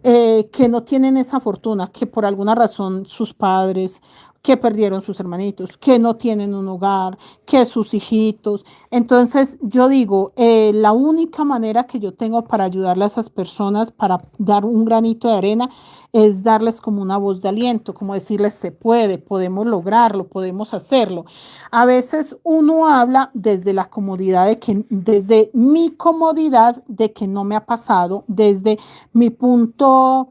que no tienen esa fortuna, que por alguna razón sus padres, que perdieron sus hermanitos, que no tienen un hogar, que sus hijitos. Entonces yo digo, la única manera que yo tengo para ayudarle a esas personas, para dar un granito de arena, es darles como una voz de aliento, como decirles, se puede, podemos lograrlo, podemos hacerlo. A veces uno habla desde la comodidad de que, desde mi comodidad de que no me ha pasado, desde mi punto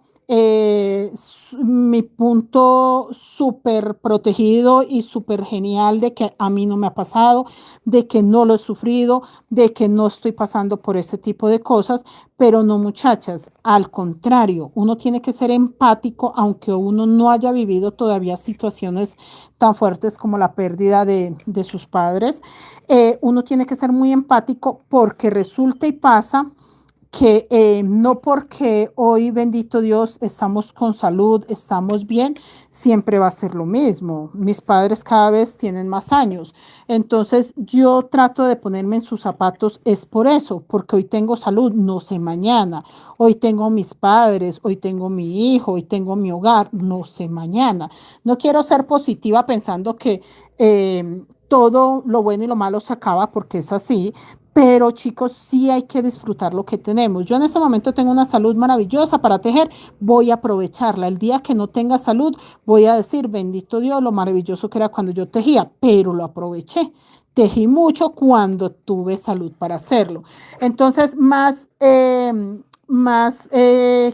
mi punto súper protegido y súper genial de que a mí no me ha pasado, de que no lo he sufrido, de que no estoy pasando por ese tipo de cosas, pero no, muchachas, al contrario, uno tiene que ser empático, aunque uno no haya vivido todavía situaciones tan fuertes como la pérdida de sus padres, uno tiene que ser muy empático porque resulta y pasa que no porque hoy, bendito Dios, estamos con salud, estamos bien, siempre va a ser lo mismo. Mis padres cada vez tienen más años. Entonces yo trato de ponerme en sus zapatos, es por eso, porque hoy tengo salud, no sé mañana. Hoy tengo mis padres, hoy tengo mi hijo, hoy tengo mi hogar, no sé mañana. No quiero ser positiva pensando que todo lo bueno y lo malo se acaba porque es así, pero chicos, sí hay que disfrutar lo que tenemos. Yo en este momento tengo una salud maravillosa para tejer, voy a aprovecharla. El día que no tenga salud, voy a decir, bendito Dios, lo maravilloso que era cuando yo tejía, pero lo aproveché. Tejí mucho cuando tuve salud para hacerlo. Entonces,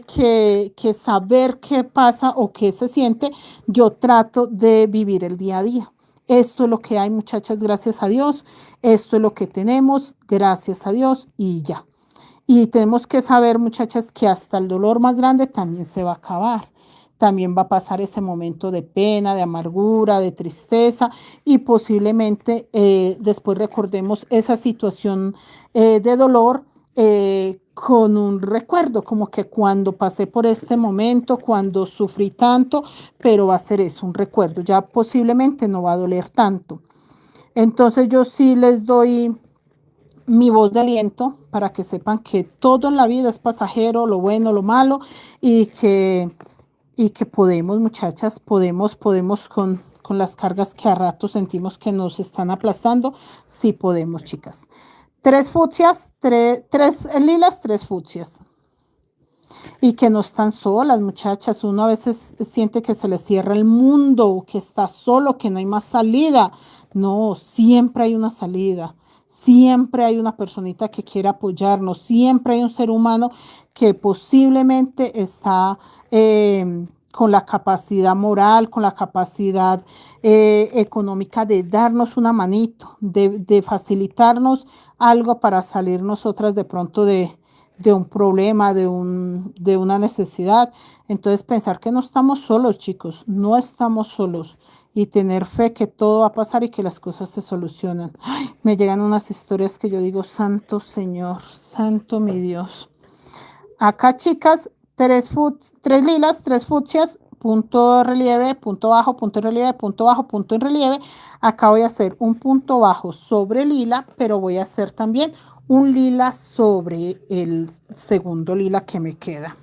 que saber qué pasa o qué se siente, yo trato de vivir el día a día. Esto es lo que hay, muchachas, gracias a Dios. Esto es lo que tenemos, gracias a Dios, y ya. Y tenemos que saber, muchachas, que hasta el dolor más grande también se va a acabar. También va a pasar ese momento de pena, de amargura, de tristeza y posiblemente después recordemos esa situación de dolor con un recuerdo, como que cuando pasé por este momento, cuando sufrí tanto, pero va a ser eso, un recuerdo. Ya posiblemente no va a doler tanto. Entonces yo sí les doy mi voz de aliento para que sepan que todo en la vida es pasajero, lo bueno, lo malo, y que podemos, muchachas, podemos con las cargas que a rato sentimos que nos están aplastando, sí podemos, chicas. Tres fucsias, tres lilas, tres fucsias. y que no están solas, muchachas. Uno a veces siente que se le cierra el mundo, que está solo, que no hay más salida. No, siempre hay una salida. Siempre hay una personita que quiere apoyarnos. Siempre hay un ser humano que posiblemente está con la capacidad moral, con la capacidad económica de darnos una manito, de facilitarnos algo para salir nosotras de pronto de un problema, de una necesidad. Entonces pensar que no estamos solos, chicos, no estamos solos y tener fe que todo va a pasar y que las cosas se solucionan. Ay, me llegan unas historias que yo digo, santo Señor, santo mi Dios. Acá, chicas, tres lilas, tres fucsias, punto de relieve, punto bajo, punto de relieve, punto bajo, punto en relieve. Acá voy a hacer un punto bajo sobre lila, pero voy a hacer también un lila sobre el segundo lila que me queda.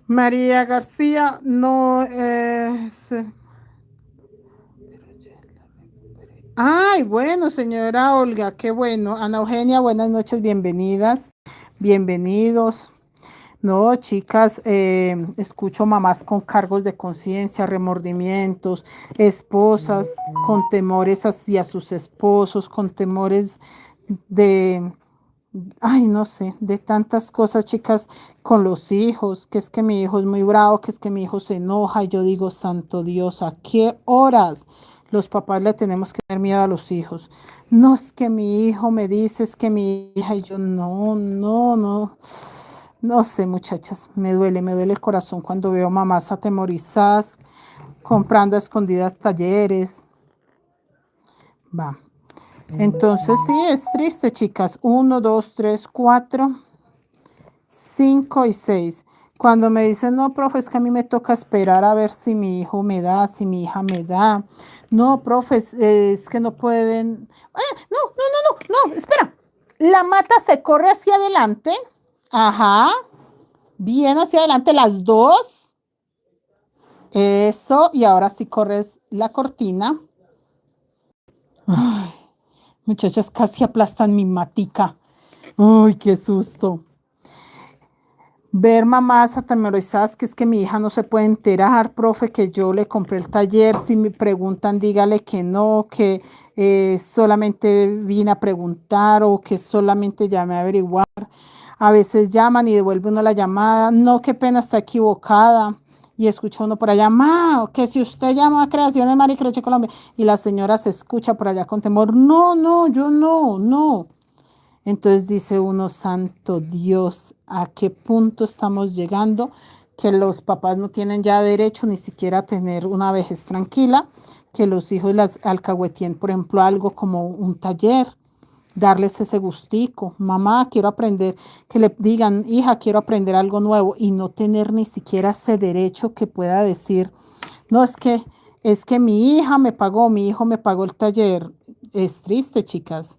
María García no es... Ay, bueno, señora Olga, qué bueno. Ana Eugenia, buenas noches, bienvenidas, bienvenidos. No, chicas, escucho mamás con cargos de conciencia, remordimientos, esposas con temores hacia sus esposos, con temores de, ay, no sé, de tantas cosas, chicas, con los hijos, que es que mi hijo es muy bravo, que es que mi hijo se enoja, y yo digo, santo Dios, ¿a qué horas los papás le tenemos que tener miedo a los hijos? No es que mi hijo me dice, es que mi hija, y yo, no, no, no. No sé, muchachas, me duele el corazón cuando veo mamás atemorizadas, comprando a escondidas talleres. Va. Entonces sí, es triste, chicas. 1, 2, 3, 4, 5 y 6. Cuando me dicen, no, profe, es que a mí me toca esperar a ver si mi hijo me da, si mi hija me da. No, profe, es que no pueden. No, espera. La mata se corre hacia adelante. Ajá. Bien hacia adelante las dos. Eso. Y ahora sí corres la cortina. Ay, muchachas, casi aplastan mi matica. Uy, qué susto. Ver mamás atemorizadas, que es que mi hija no se puede enterar, profe, que yo le compré el taller. Si me preguntan, dígale que no, que solamente vine a preguntar o que solamente llamé a averiguar. A veces llaman y devuelve uno la llamada. No, qué pena, está equivocada. Y escucha uno por allá, ma, que si usted llama a Creaciones Maricroche Colombia, y la señora se escucha por allá con temor, no, no, yo no, no. Entonces dice uno, santo Dios, ¿a qué punto estamos llegando? Que los papás no tienen ya derecho ni siquiera a tener una vejez tranquila, que los hijos las alcahuetien, por ejemplo, algo como un taller, darles ese gustico. Mamá, quiero aprender, que le digan, hija, quiero aprender algo nuevo y no tener ni siquiera ese derecho que pueda decir, no, es que mi hija me pagó, mi hijo me pagó el taller. Es triste, chicas.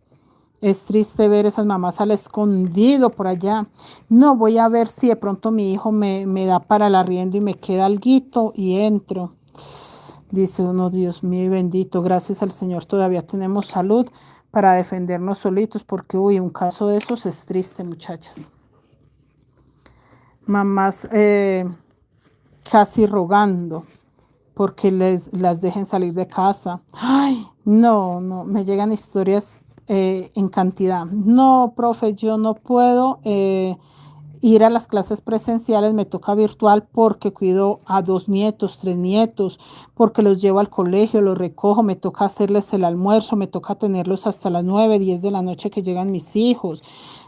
Es triste ver esas mamás al escondido por allá. No, voy a ver si de pronto mi hijo me da para el arriendo y me queda alguito y entro. Dice uno, Dios mío bendito, gracias al Señor todavía tenemos salud para defendernos solitos, porque uy, un caso de esos es triste, muchachas. Mamás casi rogando porque las dejen salir de casa. Ay, no, no, me llegan historias en cantidad. No, profe, yo no puedo ir a las clases presenciales, me toca virtual porque cuido a 2 nietos, 3 nietos, porque los llevo al colegio, los recojo, me toca hacerles el almuerzo, me toca tenerlos hasta las 9, 10 de la noche que llegan mis hijos.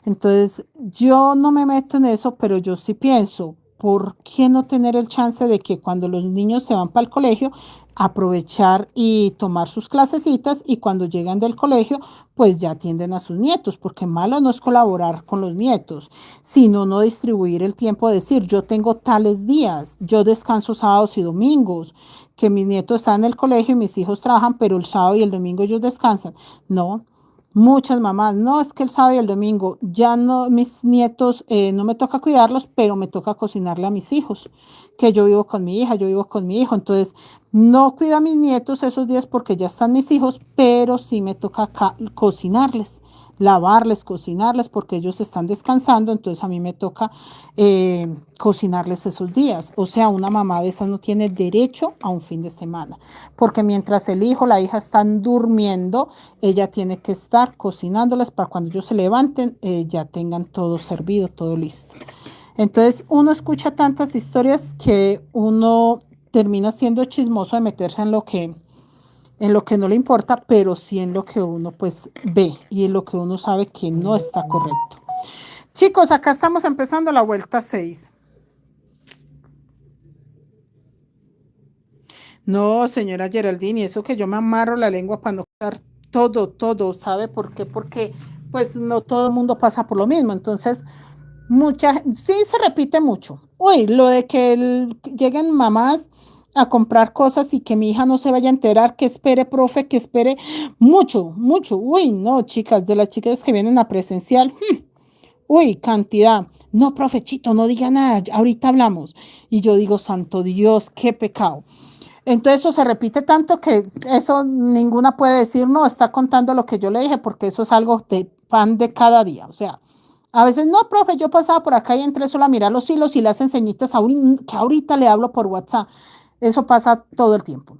Entonces, yo no me meto en eso, pero yo sí pienso, ¿por qué no tener el chance de que cuando los niños se van para el colegio, aprovechar y tomar sus clasecitas y cuando llegan del colegio, pues ya atienden a sus nietos? Porque malo no es colaborar con los nietos, sino no distribuir el tiempo, decir, yo tengo tales días, yo descanso sábados y domingos, que mis nietos están en el colegio y mis hijos trabajan, pero el sábado y el domingo ellos descansan. No. Muchas mamás, no, es que el sábado y el domingo ya no, mis nietos no me toca cuidarlos, pero me toca cocinarle a mis hijos, que yo vivo con mi hija, yo vivo con mi hijo, entonces no cuido a mis nietos esos días porque ya están mis hijos, pero sí me toca cocinarles. lavarles, cocinarles, porque ellos están descansando, entonces a mí me toca cocinarles esos días. O sea, una mamá de esas no tiene derecho a un fin de semana, porque mientras el hijo, la hija están durmiendo, ella tiene que estar cocinándoles para cuando ellos se levanten, ya tengan todo servido, todo listo. Entonces uno escucha tantas historias que uno termina siendo chismoso de meterse en lo que no le importa, pero sí en lo que uno pues ve y en lo que uno sabe que no está correcto. Chicos, acá estamos empezando la vuelta 6. No, señora Geraldine, eso que yo me amarro la lengua para no escuchar todo, ¿sabe por qué? Porque pues no todo el mundo pasa por lo mismo, entonces sí se repite mucho. Uy, lo de que lleguen mamás a comprar cosas y que mi hija no se vaya a enterar, que espere, profe, que espere mucho. Uy, no, chicas, de las chicas que vienen a presencial, uy, cantidad. No, profechito, no diga nada, ahorita hablamos. Y yo digo, santo Dios, qué pecado. Entonces eso se repite tanto que eso ninguna puede decir, no, está contando lo que yo le dije, porque eso es algo de pan de cada día. O sea, a veces, no, profe, yo pasaba por acá y entré solo a mirar los hilos y las enseñitas que ahorita le hablo por WhatsApp. Eso pasa todo el tiempo.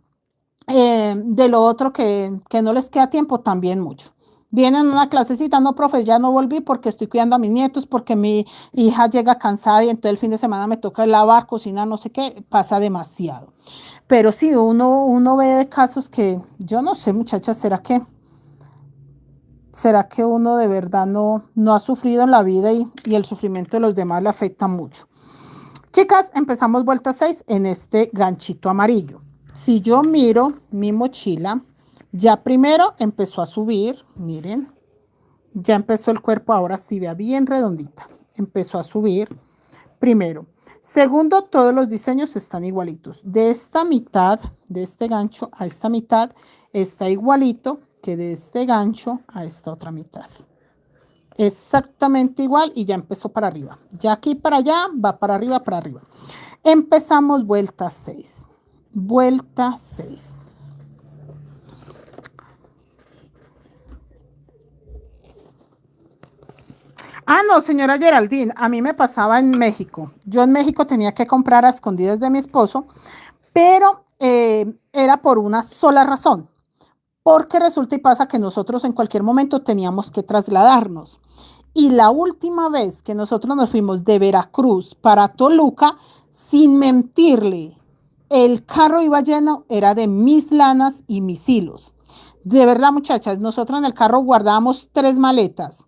De lo otro que no les queda tiempo, también mucho. Vienen a una clasecita, no, profe, ya no volví porque estoy cuidando a mis nietos, porque mi hija llega cansada y entonces el fin de semana me toca lavar, cocinar, no sé qué, pasa demasiado. Pero sí, uno ve casos que, yo no sé, muchachas, ¿será que uno de verdad no ha sufrido en la vida y el sufrimiento de los demás le afecta mucho? Chicas, empezamos vuelta 6 en este ganchito amarillo. Si yo miro mi mochila, ya primero empezó a subir, miren, ya empezó el cuerpo, ahora sí vea bien redondita, empezó a subir primero. Segundo, todos los diseños están igualitos. De esta mitad, de este gancho a esta mitad, está igualito que de este gancho a esta otra mitad. Exactamente igual y ya empezó para arriba. Ya aquí para allá, va para arriba, para arriba. Empezamos vuelta 6. Vuelta 6. Ah, no, señora Geraldine, a mí me pasaba en México. Yo en México tenía que comprar a escondidas de mi esposo, pero era por una sola razón. Porque resulta y pasa que nosotros en cualquier momento teníamos que trasladarnos. Y la última vez que nosotros nos fuimos de Veracruz para Toluca, sin mentirle, el carro iba lleno, era de mis lanas y mis hilos. De verdad, muchachas, nosotros en el carro guardábamos 3 maletas.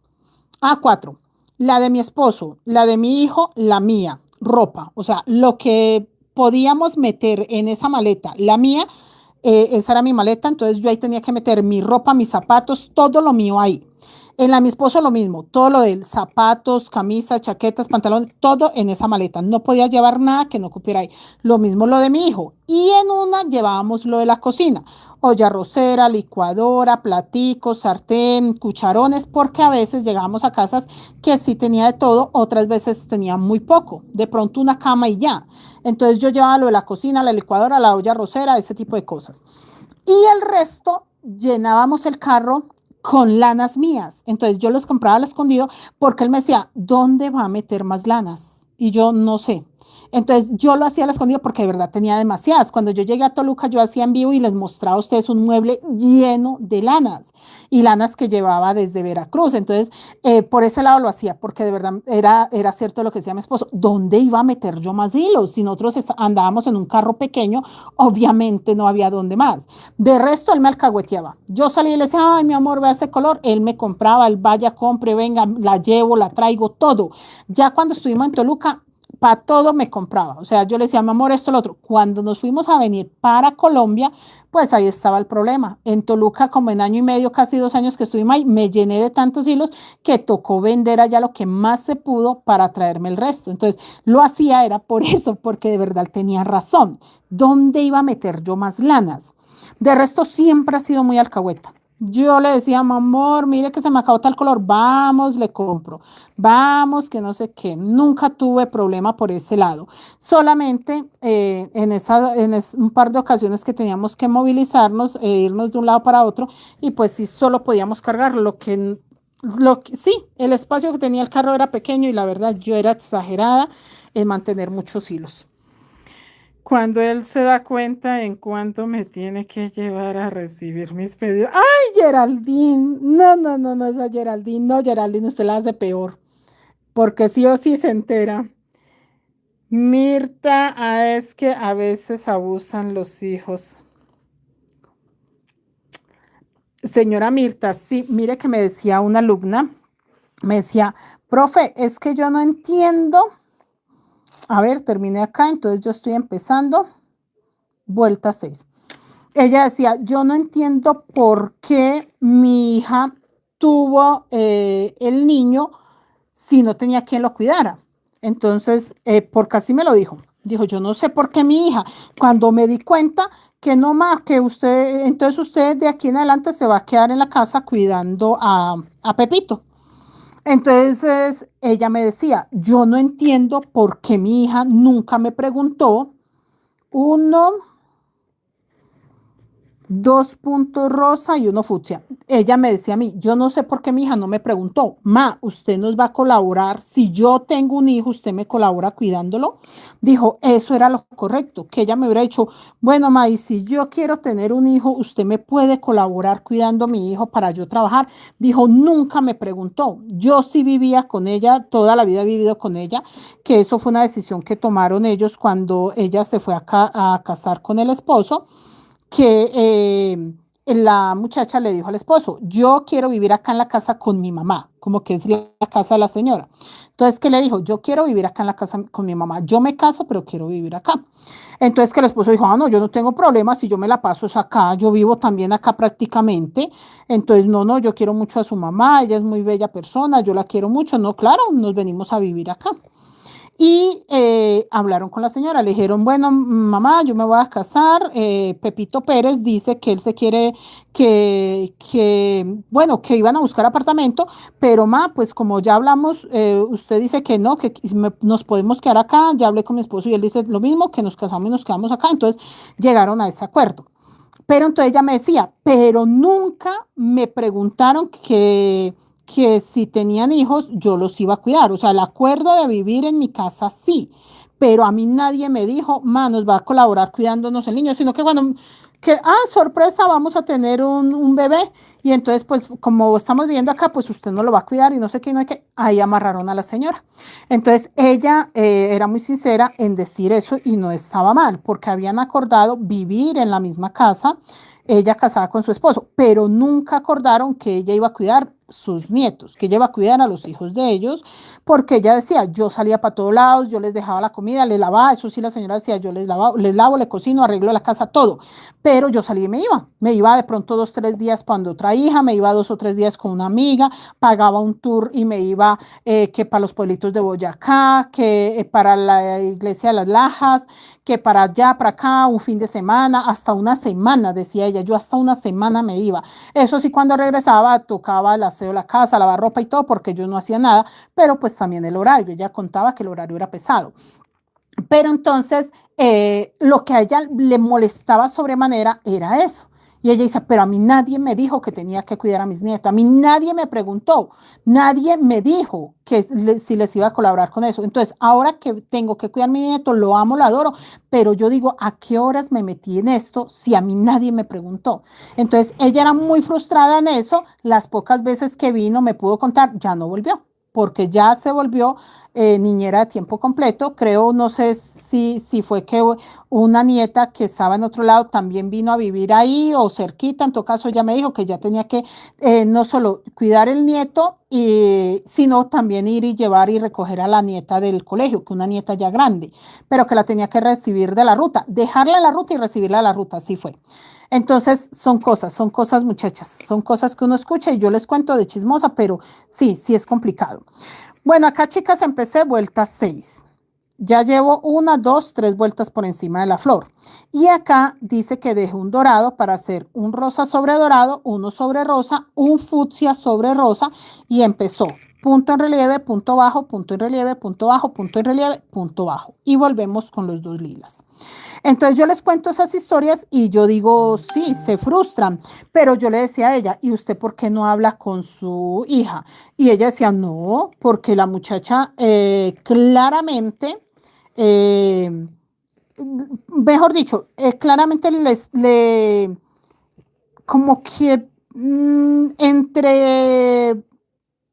Ah, 4. La de mi esposo, la de mi hijo, la mía, ropa. O sea, lo que podíamos meter en esa maleta, la mía, esa era mi maleta, entonces yo ahí tenía que meter mi ropa, mis zapatos, todo lo mío ahí. En la de mi esposo lo mismo, todo lo de zapatos, camisas, chaquetas, pantalones, todo en esa maleta. No podía llevar nada que no cupiera ahí. Lo mismo lo de mi hijo. Y en una llevábamos lo de la cocina, olla arrocera, licuadora, platicos, sartén, cucharones, porque a veces llegábamos a casas que sí tenía de todo, otras veces tenía muy poco, de pronto una cama y ya. Entonces yo llevaba lo de la cocina, la licuadora, la olla arrocera, ese tipo de cosas. Y el resto llenábamos el carro con lanas mías. Entonces yo los compraba al escondido porque él me decía, ¿dónde va a meter más lanas? Y yo no sé. Entonces yo lo hacía al escondido porque de verdad tenía demasiadas. Cuando yo llegué a Toluca, yo hacía en vivo y les mostraba a ustedes un mueble lleno de lanas y lanas que llevaba desde Veracruz. Entonces, por ese lado lo hacía porque de verdad era cierto lo que decía mi esposo. ¿Dónde iba a meter yo más hilos? Si nosotros andábamos en un carro pequeño, obviamente no había dónde más. De resto, él me alcahueteaba. Yo salía y le decía, ay, mi amor, vea ese color. Él me compraba, él vaya, compre, venga, la llevo, la traigo, todo. Ya cuando estuvimos en Toluca, para todo me compraba. O sea, yo le decía, mi amor, esto, lo otro. Cuando nos fuimos a venir para Colombia, pues ahí estaba el problema. En Toluca, como en año y medio, casi 2 años que estuvimos ahí, me llené de tantos hilos que tocó vender allá lo que más se pudo para traerme el resto. Entonces, lo hacía era por eso, porque de verdad tenía razón. ¿Dónde iba a meter yo más lanas? De resto, siempre ha sido muy alcahueta. Yo le decía, mi amor, mire que se me acabó tal color, vamos, le compro, vamos, que no sé qué. Nunca tuve problema por ese lado. Solamente un par de ocasiones que teníamos que movilizarnos e irnos de un lado para otro y pues sí, solo podíamos cargar lo que Sí, el espacio que tenía el carro era pequeño y la verdad yo era exagerada en mantener muchos hilos. Cuando él se da cuenta en cuánto me tiene que llevar a recibir mis pedidos. ¡Ay, Geraldine! No, no, no, no, esa Geraldine. No, Geraldine, usted la hace peor. Porque sí o sí se entera. Mirta, es que a veces abusan los hijos. Señora Mirta, sí, mire que me decía una alumna, me decía, profe, es que yo no entiendo. A ver, terminé acá, entonces yo estoy empezando. Vuelta 6. Ella decía, yo no entiendo por qué mi hija tuvo el niño si no tenía quien lo cuidara. Entonces, porque así me lo dijo. Dijo, yo no sé por qué mi hija, cuando me di cuenta que no más, que usted, entonces usted de aquí en adelante se va a quedar en la casa cuidando a Pepito. Entonces, ella me decía, yo no entiendo por qué mi hija nunca me preguntó, uno, 2 puntos rosa y 1 fucsia. Ella me decía a mí, yo no sé por qué mi hija no me preguntó, ma, ¿usted nos va a colaborar? Si yo tengo un hijo, ¿usted me colabora cuidándolo? Dijo, eso era lo correcto, que ella me hubiera dicho, bueno, ma, y si yo quiero tener un hijo, ¿usted me puede colaborar cuidando a mi hijo para yo trabajar? Dijo, nunca me preguntó. Yo sí vivía con ella, toda la vida he vivido con ella, que eso fue una decisión que tomaron ellos cuando ella se fue a casar con el esposo, que la muchacha le dijo al esposo, yo quiero vivir acá en la casa con mi mamá, como que es la casa de la señora. Entonces, ¿qué le dijo? Yo quiero vivir acá en la casa con mi mamá. Yo me caso, pero quiero vivir acá. Entonces, que el esposo dijo, ah, no, yo no tengo problema si yo me la paso es acá, yo vivo también acá prácticamente. Entonces, no, no, yo quiero mucho a su mamá, ella es muy bella persona, yo la quiero mucho. No, claro, nos venimos a vivir acá. Y hablaron con la señora, le dijeron, bueno, mamá, yo me voy a casar, Pepito Pérez dice que él se quiere, bueno, que iban a buscar apartamento, pero ma, pues como ya hablamos, usted dice que no, que nos podemos quedar acá, ya hablé con mi esposo y él dice lo mismo, que nos casamos y nos quedamos acá, entonces llegaron a ese acuerdo. Pero entonces ella me decía, pero nunca me preguntaron que si tenían hijos yo los iba a cuidar. O sea, el acuerdo de vivir en mi casa sí, pero a mí nadie me dijo, ma, nos va a colaborar cuidándonos el niño, sino que bueno, que, sorpresa, vamos a tener un bebé. Y entonces, pues, como estamos viviendo acá, pues usted no lo va a cuidar y no sé qué, no hay que. Ahí amarraron a la señora. Entonces, ella era muy sincera en decir eso y no estaba mal, porque habían acordado vivir en la misma casa, ella casada con su esposo, pero nunca acordaron que ella iba a cuidar sus nietos, que ella iba a cuidar a los hijos de ellos, porque ella decía, yo salía para todos lados, yo les dejaba la comida, les lavaba, eso sí la señora decía, yo les lavo, le cocino, arreglo la casa, todo, pero yo salía y me iba de pronto 2, 3 días cuando otra hija, me iba 2 o 3 días con una amiga, pagaba un tour y me iba que para los pueblitos de Boyacá, que para la iglesia de las Lajas, que para allá, para acá, un fin de semana, hasta una semana, decía ella, yo hasta una semana me iba. Eso sí, cuando regresaba tocaba el aseo de la casa, lavar ropa y todo, porque yo no hacía nada, pero pues también el horario, ella contaba que el horario era pesado. Pero entonces, lo que a ella le molestaba sobremanera era eso. Y ella dice, pero a mí nadie me dijo que tenía que cuidar a mis nietos, a mí nadie me preguntó, nadie me dijo que si les iba a colaborar con eso. Entonces, ahora que tengo que cuidar a mi nieto, lo amo, lo adoro, pero yo digo, ¿a qué horas me metí en esto si a mí nadie me preguntó? Entonces, ella era muy frustrada en eso, las pocas veces que vino me pudo contar, ya no volvió porque ya se volvió niñera de tiempo completo. Creo, no sé si fue que una nieta que estaba en otro lado también vino a vivir ahí o cerquita. En todo caso, ella me dijo que ya tenía que no solo cuidar el nieto, sino también ir y llevar y recoger a la nieta del colegio, que una nieta ya grande, pero que la tenía que recibir de la ruta, dejarla en la ruta y recibirla de la ruta, así fue. Entonces, son cosas, muchachas, son cosas que uno escucha y yo les cuento de chismosa, pero sí, sí es complicado. Bueno, acá, chicas, empecé vuelta 6. Ya llevo 1, 2, 3 vueltas por encima de la flor. Y acá dice que deje un dorado para hacer un rosa sobre dorado, uno sobre rosa, un fucsia sobre rosa y empezó punto en relieve, punto bajo, punto en relieve, punto bajo, punto en relieve, punto bajo. Y volvemos con los 2 lilas. Entonces yo les cuento esas historias y yo digo, sí, se frustran, pero yo le decía a ella, ¿y usted por qué no habla con su hija? Y ella decía, no, porque la muchacha claramente, eh, mejor dicho, claramente como que entre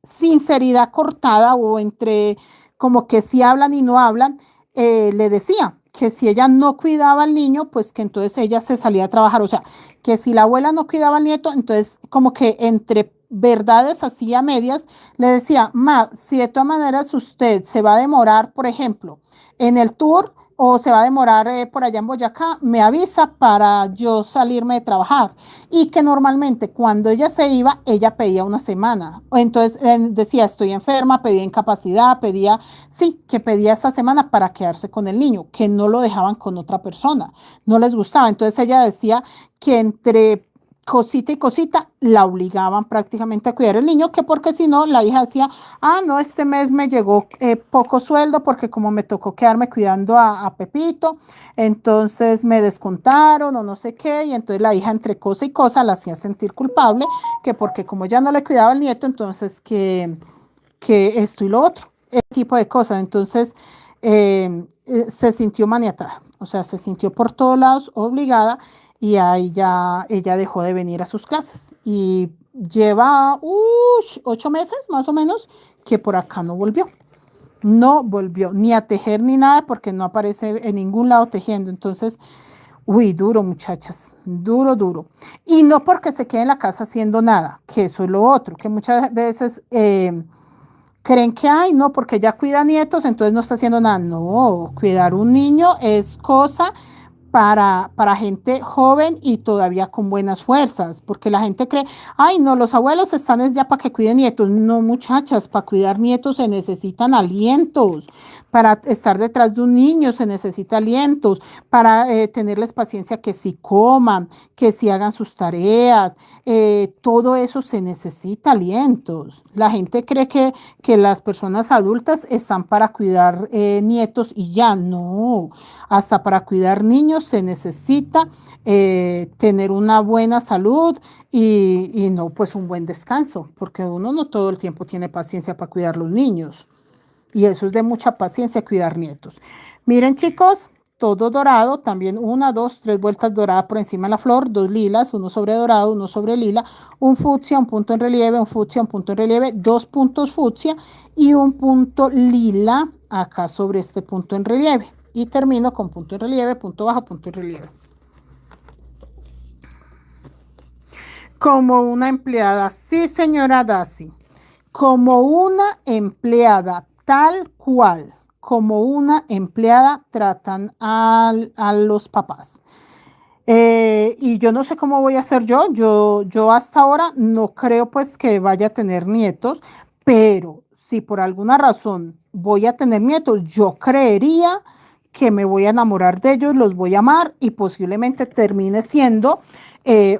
sinceridad cortada o entre como que si hablan y no hablan, le decía que si ella no cuidaba al niño, pues que entonces ella se salía a trabajar. O sea, que si la abuela no cuidaba al nieto, entonces como que entre verdades así a medias, le decía, ma, si de todas maneras usted se va a demorar, por ejemplo, en el tour o se va a demorar por allá en Boyacá, me avisa para yo salirme de trabajar y que normalmente cuando ella se iba, ella pedía una semana. Entonces decía, estoy enferma, pedía incapacidad, pedía, sí, que pedía esa semana para quedarse con el niño, que no lo dejaban con otra persona, no les gustaba. Entonces ella decía que entre cosita y cosita la obligaban prácticamente a cuidar el niño, que porque si no, la hija decía, ah, no, este mes me llegó poco sueldo porque como me tocó quedarme cuidando a Pepito, entonces me descontaron o no sé qué, y entonces la hija entre cosa y cosa la hacía sentir culpable, que porque como ya no le cuidaba al nieto, entonces que esto y lo otro, ese tipo de cosas. Entonces se sintió maniatada, o sea, se sintió por todos lados obligada y ahí ya ella dejó de venir a sus clases y lleva 8 meses más o menos que por acá no volvió. No volvió ni a tejer ni nada porque no aparece en ningún lado tejiendo. Entonces, uy, duro, muchachas, duro, duro. Y no porque se quede en la casa haciendo nada, que eso es lo otro, que muchas veces creen que, ay, no, porque ya cuida nietos, entonces no está haciendo nada. No, cuidar un niño es cosa para gente joven y todavía con buenas fuerzas, porque la gente cree, ay, no, los abuelos están es ya para que cuiden nietos. No, muchachas, para cuidar nietos se necesitan alientos, para estar detrás de un niño se necesita alientos, para tenerles paciencia que si coman, que si hagan sus tareas, todo eso se necesita alientos. La gente cree que las personas adultas están para cuidar nietos y ya no, hasta para cuidar niños se necesita tener una buena salud y no pues un buen descanso, porque uno no todo el tiempo tiene paciencia para cuidar los niños. Y eso es de mucha paciencia cuidar nietos. Miren chicos, todo dorado, también 1, 2, 3 vueltas dorada por encima de la flor, 2 lilas, uno sobre dorado, uno sobre lila, un fucsia, un punto en relieve, un fucsia, un punto en relieve, 2 puntos fucsia y un punto lila acá sobre este punto en relieve. Y termino con punto en relieve, punto bajo, punto en relieve. Como una empleada, sí señora Daisy, como una empleada, tal cual, como una empleada tratan a los papás. Y yo no sé cómo voy a hacer yo hasta ahora no creo pues que vaya a tener nietos, pero si por alguna razón voy a tener nietos, yo creería que me voy a enamorar de ellos, los voy a amar y posiblemente termine siendo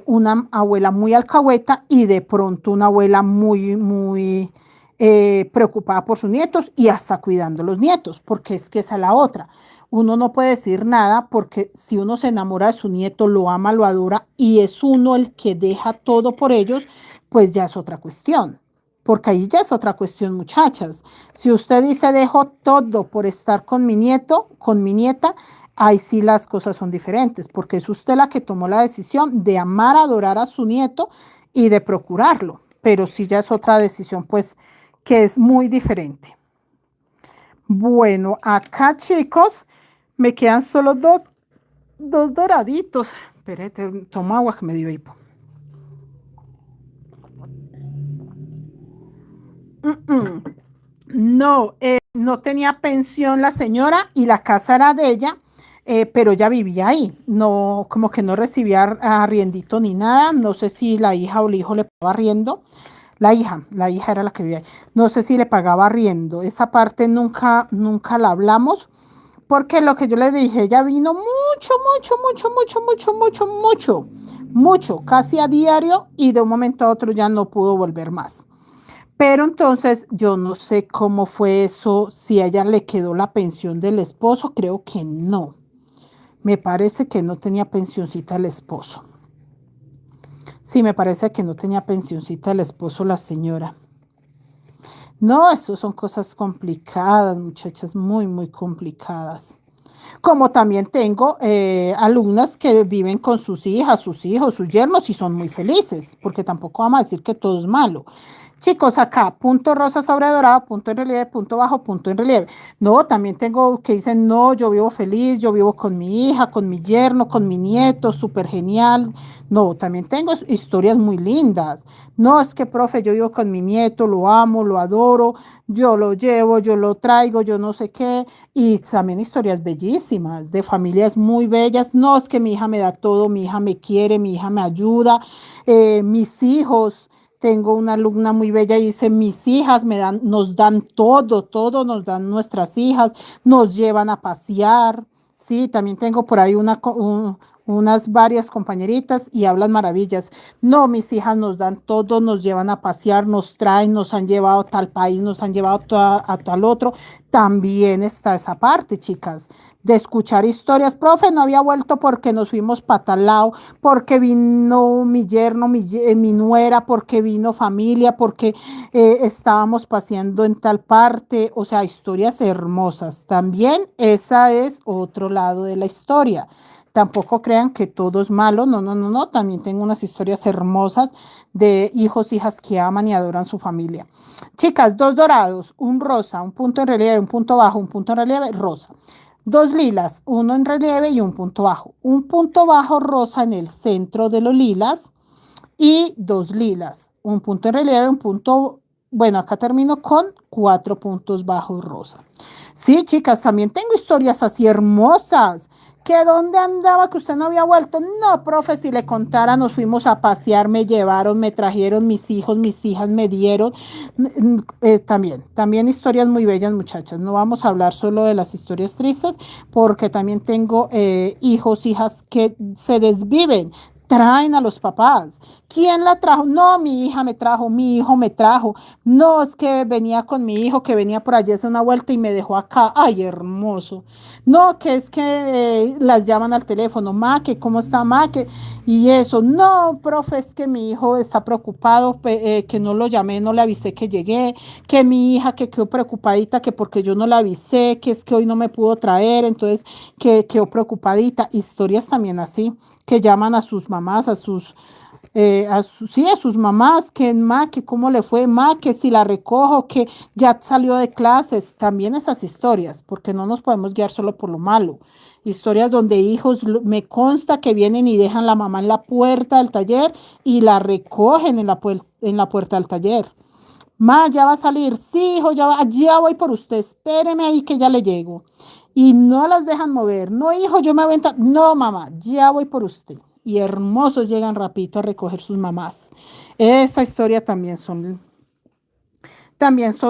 una abuela muy alcahueta y de pronto una abuela muy preocupada por sus nietos y hasta cuidando los nietos, porque es que esa es la otra. Uno no puede decir nada porque si uno se enamora de su nieto, lo ama, lo adora y es uno el que deja todo por ellos, pues ya es otra cuestión. Porque ahí ya es otra cuestión, muchachas. Si usted dice dejo todo por estar con mi nieto, con mi nieta, ahí sí las cosas son diferentes, porque es usted la que tomó la decisión de amar, adorar a su nieto y de procurarlo. Pero sí ya es otra decisión, pues, que es muy diferente. Bueno, acá chicos, me quedan solo dos doraditos. Espérate, tomo agua que me dio hipo. No, no tenía pensión la señora y la casa era de ella, pero ella vivía ahí. No, como que no recibía arriendito ni nada. No sé si la hija o el hijo le pagaba arriendo. La hija era la que vivía ahí. No sé si le pagaba arriendo. Esa parte nunca la hablamos. Porque lo que yo le dije, ella vino mucho, casi a diario y de un momento a otro ya no pudo volver más. Pero entonces yo no sé cómo fue eso, si a ella le quedó la pensión del esposo, creo que no. Me parece que no tenía pensioncita el esposo. Sí, me parece que no tenía pensioncita el esposo la señora. No, eso son cosas complicadas, muchachas, muy, muy complicadas. Como también tengo alumnas que viven con sus hijas, sus hijos, sus yernos y son muy felices, porque tampoco vamos a decir que todo es malo. Chicos, acá, punto rosa sobre dorado, punto en relieve, punto bajo, punto en relieve. No, también tengo que dicen, no, yo vivo feliz, yo vivo con mi hija, con mi yerno, con mi nieto, súper genial. No, también tengo historias muy lindas. No, es que, profe, yo vivo con mi nieto, lo amo, lo adoro, yo lo llevo, yo lo traigo, yo no sé qué. Y también historias bellísimas, de familias muy bellas. No, es que mi hija me da todo, mi hija me quiere, mi hija me ayuda, mis hijos. Tengo una alumna muy bella y dice, mis hijas me dan, nos dan todo, todo nos dan nuestras hijas, nos llevan a pasear. Sí, también tengo por ahí unas varias compañeritas y hablan maravillas. No, mis hijas nos dan todo, nos llevan a pasear, nos traen, nos han llevado a tal país, nos han llevado a tal otro. También está esa parte, chicas, de escuchar historias. Profe, no había vuelto porque nos fuimos para tal lado, porque vino mi yerno, mi nuera, porque vino familia, porque estábamos paseando en tal parte. O sea, historias hermosas. También esa es otro lado de la historia. Tampoco crean que todo es malo, no, no, no, no. También tengo unas historias hermosas de hijos, hijas que aman y adoran su familia. Chicas, dos dorados, un rosa, un punto en relieve, un punto bajo, un punto en relieve, rosa. Dos lilas, uno en relieve y un punto bajo. Un punto bajo rosa en el centro de los lilas y dos lilas. Un punto en relieve, un punto, bueno, acá termino con 4 puntos bajos rosa. Sí, chicas, también tengo historias así hermosas. ¿Que dónde andaba que usted no había vuelto? No, profe, si le contara, nos fuimos a pasear, me llevaron, me trajeron mis hijos, mis hijas me dieron. También historias muy bellas, muchachas. No vamos a hablar solo de las historias tristes, porque también tengo hijos, hijas que se desviven. Traen a los papás. ¿Quién la trajo? No, mi hija me trajo, mi hijo me trajo. No, es que venía con mi hijo, que venía por allí a hacer una vuelta y me dejó acá. Ay, hermoso. No, que es que las llaman al teléfono, ma, que cómo está, ma, que, y eso. No, profe, es que mi hijo está preocupado, que no lo llamé, no le avisé que llegué, que mi hija que quedó preocupadita, que porque yo no la avisé, que es que hoy no me pudo traer, entonces que quedó preocupadita. Historias también así, que llaman a sus mamás, sí, a sus mamás, que ma, que cómo le fue, ma, que si la recojo, que ya salió de clases, también esas historias, porque no nos podemos guiar solo por lo malo. Historias donde hijos, me consta que vienen y dejan la mamá en la puerta del taller y la recogen en la puerta del taller. Ma, ya va a salir, sí, hijo, ya voy por usted, espéreme ahí que ya le llego. Y no las dejan mover, no, hijo, yo me avento, no, mamá, ya voy por usted. Y hermosos llegan rapidito a recoger sus mamás. Esa historia también son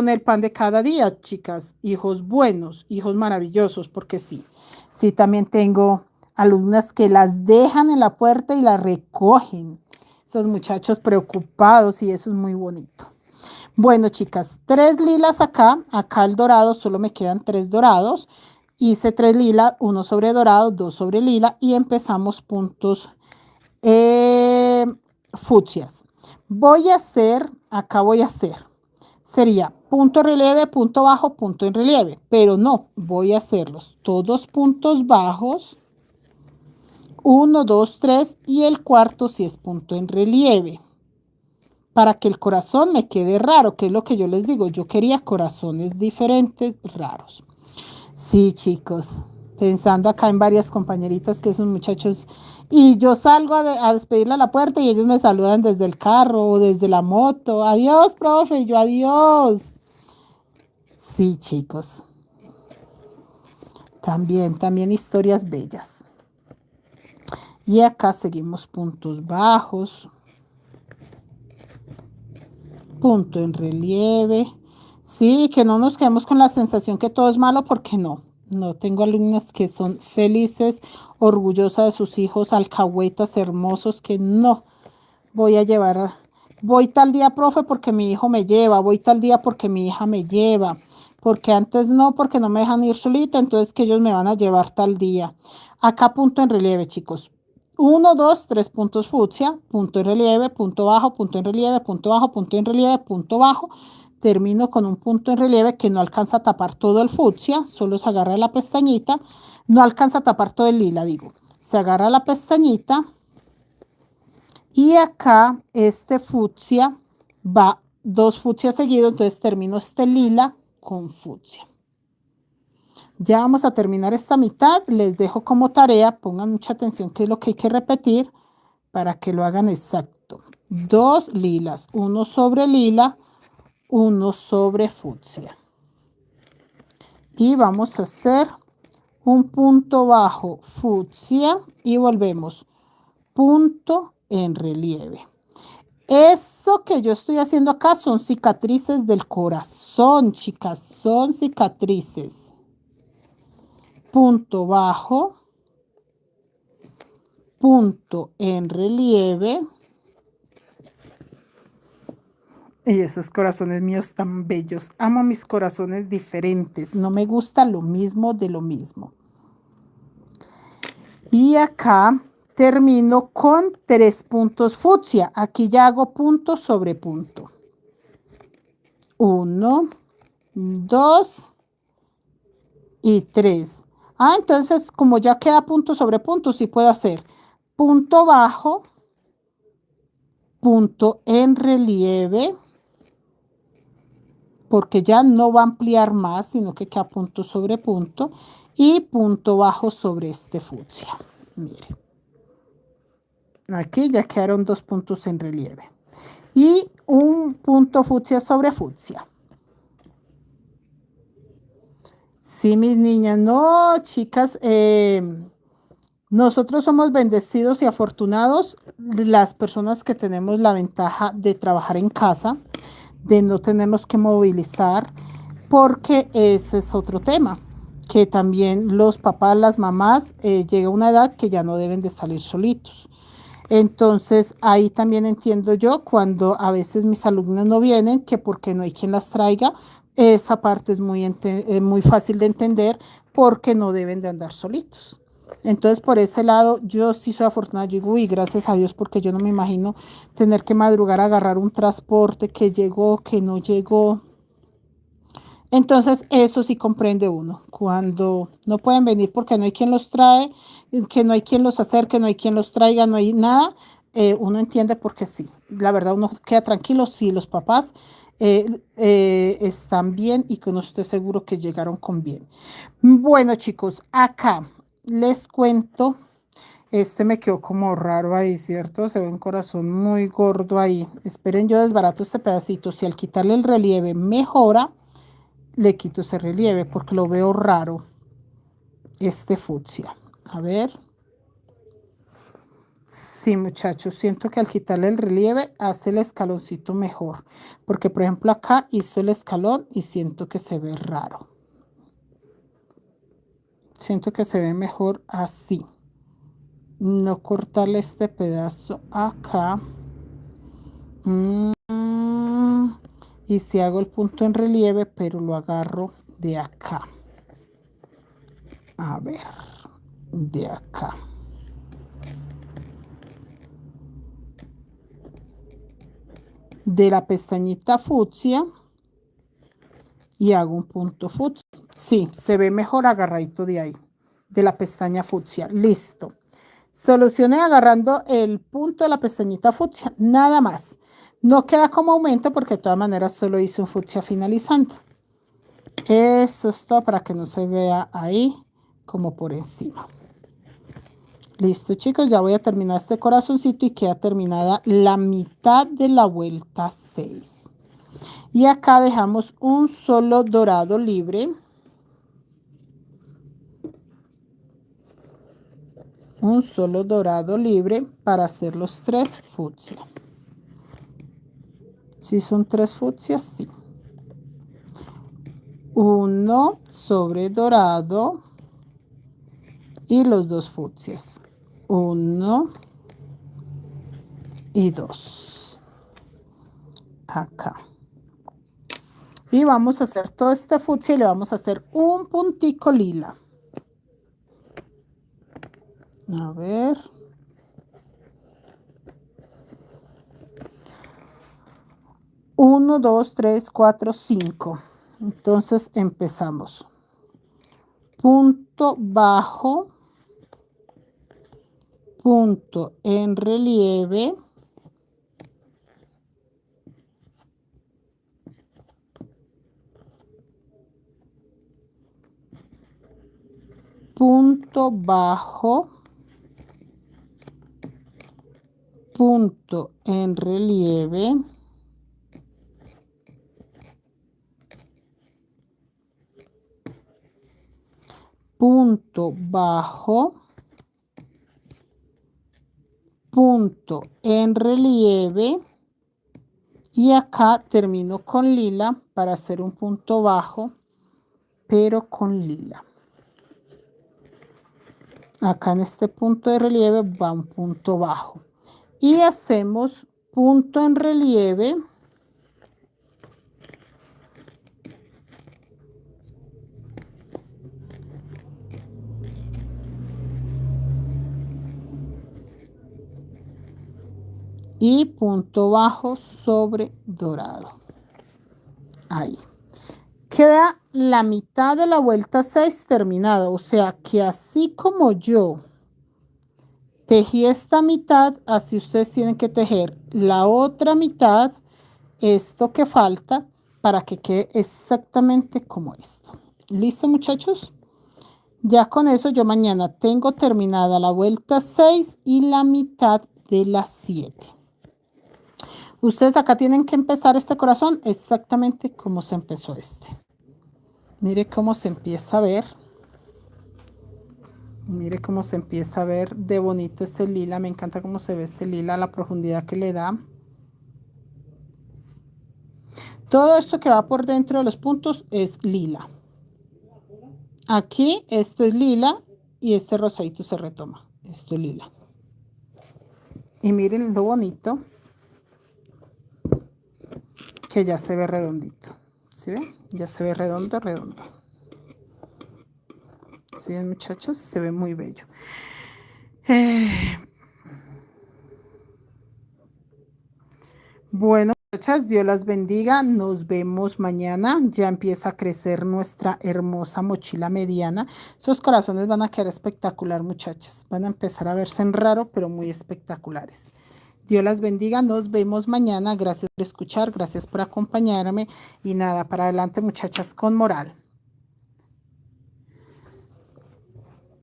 el pan de cada día, chicas. Hijos buenos, hijos maravillosos, porque sí, sí, también tengo alumnas que las dejan en la puerta y las recogen. Esos muchachos preocupados y eso es muy bonito. Bueno, chicas, 3 lilas acá el dorado, solo me quedan 3 dorados. Hice 3 lilas, uno sobre dorado, 2 sobre lila y empezamos puntos fucsias. Acá voy a hacer, sería punto relieve, punto bajo, punto en relieve, pero no, voy a hacerlos todos puntos bajos, 1, 2, 3 y el cuarto si es punto en relieve, para que el corazón me quede raro, que es lo que yo les digo, yo quería corazones diferentes, raros. Sí, chicos, pensando acá en varias compañeritas que son muchachos y yo salgo a despedirle a la puerta y ellos me saludan desde el carro o desde la moto. Adiós, profe, y yo adiós. Sí, chicos, también historias bellas. Y acá seguimos puntos bajos, punto en relieve. Sí, que no nos quedemos con la sensación que todo es malo, porque no. No, tengo alumnas que son felices, orgullosas de sus hijos, alcahuetas hermosos, que no voy a llevar Voy tal día, profe, porque mi hijo me lleva. Voy tal día porque mi hija me lleva. Porque antes no, porque no me dejan ir solita, entonces que ellos me van a llevar tal día. Acá punto en relieve, chicos. 1, 2, 3 puntos fucsia, punto en relieve, punto bajo, punto en relieve, punto bajo, punto en relieve, punto bajo. Termino con un punto en relieve que no alcanza a tapar todo el fucsia, solo se agarra la pestañita. No alcanza a tapar todo el lila, digo. Se agarra la pestañita y acá este fucsia va 2 fucsias seguidos, entonces termino este lila con fucsia. Ya vamos a terminar esta mitad, les dejo como tarea, pongan mucha atención que es lo que hay que repetir para que lo hagan exacto. 2 lilas, 1 sobre lila, 1 sobre fucsia. Y vamos a hacer un punto bajo fucsia y volvemos. Punto en relieve. Eso que yo estoy haciendo acá son cicatrices del corazón, chicas, son cicatrices. Punto bajo, punto en relieve. Y esos corazones míos tan bellos. Amo mis corazones diferentes. No me gusta lo mismo de lo mismo. Y acá termino con 3 puntos fucsia. Aquí ya hago punto sobre punto. 1, 2 y 3. Ah, entonces como ya queda punto sobre punto, sí puedo hacer punto bajo, punto en relieve, porque ya no va a ampliar más, sino que queda punto sobre punto, y punto bajo sobre este fucsia. Mire. Aquí ya quedaron 2 puntos en relieve. Y un punto fucsia sobre fucsia. Sí, mis niñas, no, chicas, nosotros somos bendecidos y afortunados las personas que tenemos la ventaja de trabajar en casa, de no tenernos que movilizar, porque ese es otro tema, que también los papás, las mamás, llega una edad que ya no deben de salir solitos. Entonces ahí también entiendo yo cuando a veces mis alumnos no vienen, que porque no hay quien las traiga, esa parte es muy fácil de entender porque no deben de andar solitos. Entonces por ese lado yo sí soy afortunada, yo digo, uy, gracias a Dios porque yo no me imagino tener que madrugar a agarrar un transporte que llegó, que no llegó. Entonces, eso sí comprende uno, cuando no pueden venir porque no hay quien los trae, que no hay quien los acerque, no hay quien los traiga, no hay nada, uno entiende porque sí. La verdad, uno queda tranquilo si los papás están bien y que uno esté seguro que llegaron con bien. Bueno, chicos, acá les cuento, este me quedó como raro ahí, ¿cierto? Se ve un corazón muy gordo ahí. Esperen, yo desbarato este pedacito. Si al quitarle el relieve mejora, le quito ese relieve porque lo veo raro, este fucsia. A ver. Sí, muchachos, siento que al quitarle el relieve hace el escaloncito mejor. Porque, por ejemplo, acá hizo el escalón y siento que se ve raro. Siento que se ve mejor así. No cortarle este pedazo acá. Y si hago el punto en relieve, pero lo agarro de acá. A ver, de acá. De la pestañita fucsia y hago un punto fucsia. Sí, se ve mejor agarradito de ahí, de la pestaña fucsia. Listo. Solucioné agarrando el punto de la pestañita fucsia, nada más. No queda como aumento porque de todas maneras solo hice un fucsia finalizando. Eso es todo para que no se vea ahí como por encima. Listo, chicos, ya voy a terminar este corazoncito y queda terminada la mitad de la vuelta 6. Y acá dejamos un solo dorado libre. Un solo dorado libre para hacer los 3 fucsia. Si son 3 fucsias, sí. 1 sobre dorado y los 2 fucsias. 1 y 2. acá. Y vamos a hacer todo este fucsia y le vamos a hacer un puntico lila. A ver. Uno, dos, tres, cuatro, cinco. Entonces empezamos. Punto bajo. Punto en relieve. Punto bajo. Punto en relieve. Punto bajo. Punto en relieve. Y acá termino con lila para hacer un punto bajo, pero con lila. Acá en este punto de relieve va un punto bajo. Y hacemos punto en relieve. Y punto bajo sobre dorado. Ahí. Queda la mitad de la vuelta 6 terminada. O sea que así como yo tejí esta mitad, así ustedes tienen que tejer la otra mitad, esto que falta, para que quede exactamente como esto. ¿Listo, muchachos? Ya con eso yo mañana tengo terminada la vuelta 6 y la mitad de las 7. Ustedes acá tienen que empezar este corazón exactamente como se empezó este. Mire cómo se empieza a ver. Mire cómo se empieza a ver de bonito este lila. Me encanta cómo se ve este lila, la profundidad que le da. Todo esto que va por dentro de los puntos es lila. Aquí este es lila y este rosadito se retoma. Esto es lila. Y miren lo bonito que ya se ve redondito. ¿Sí ven? Ya se ve redondo, redondo. ¿Sí ven, muchachos? Se ve muy bello. Bueno, muchachas, Dios las bendiga. Nos vemos mañana. Ya empieza a crecer nuestra hermosa mochila mediana. Esos corazones van a quedar espectacular, muchachas. Van a empezar a verse en raro, pero muy espectaculares. Dios las bendiga. Nos vemos mañana. Gracias por escuchar. Gracias por acompañarme. Y nada, para adelante, muchachas, con moral.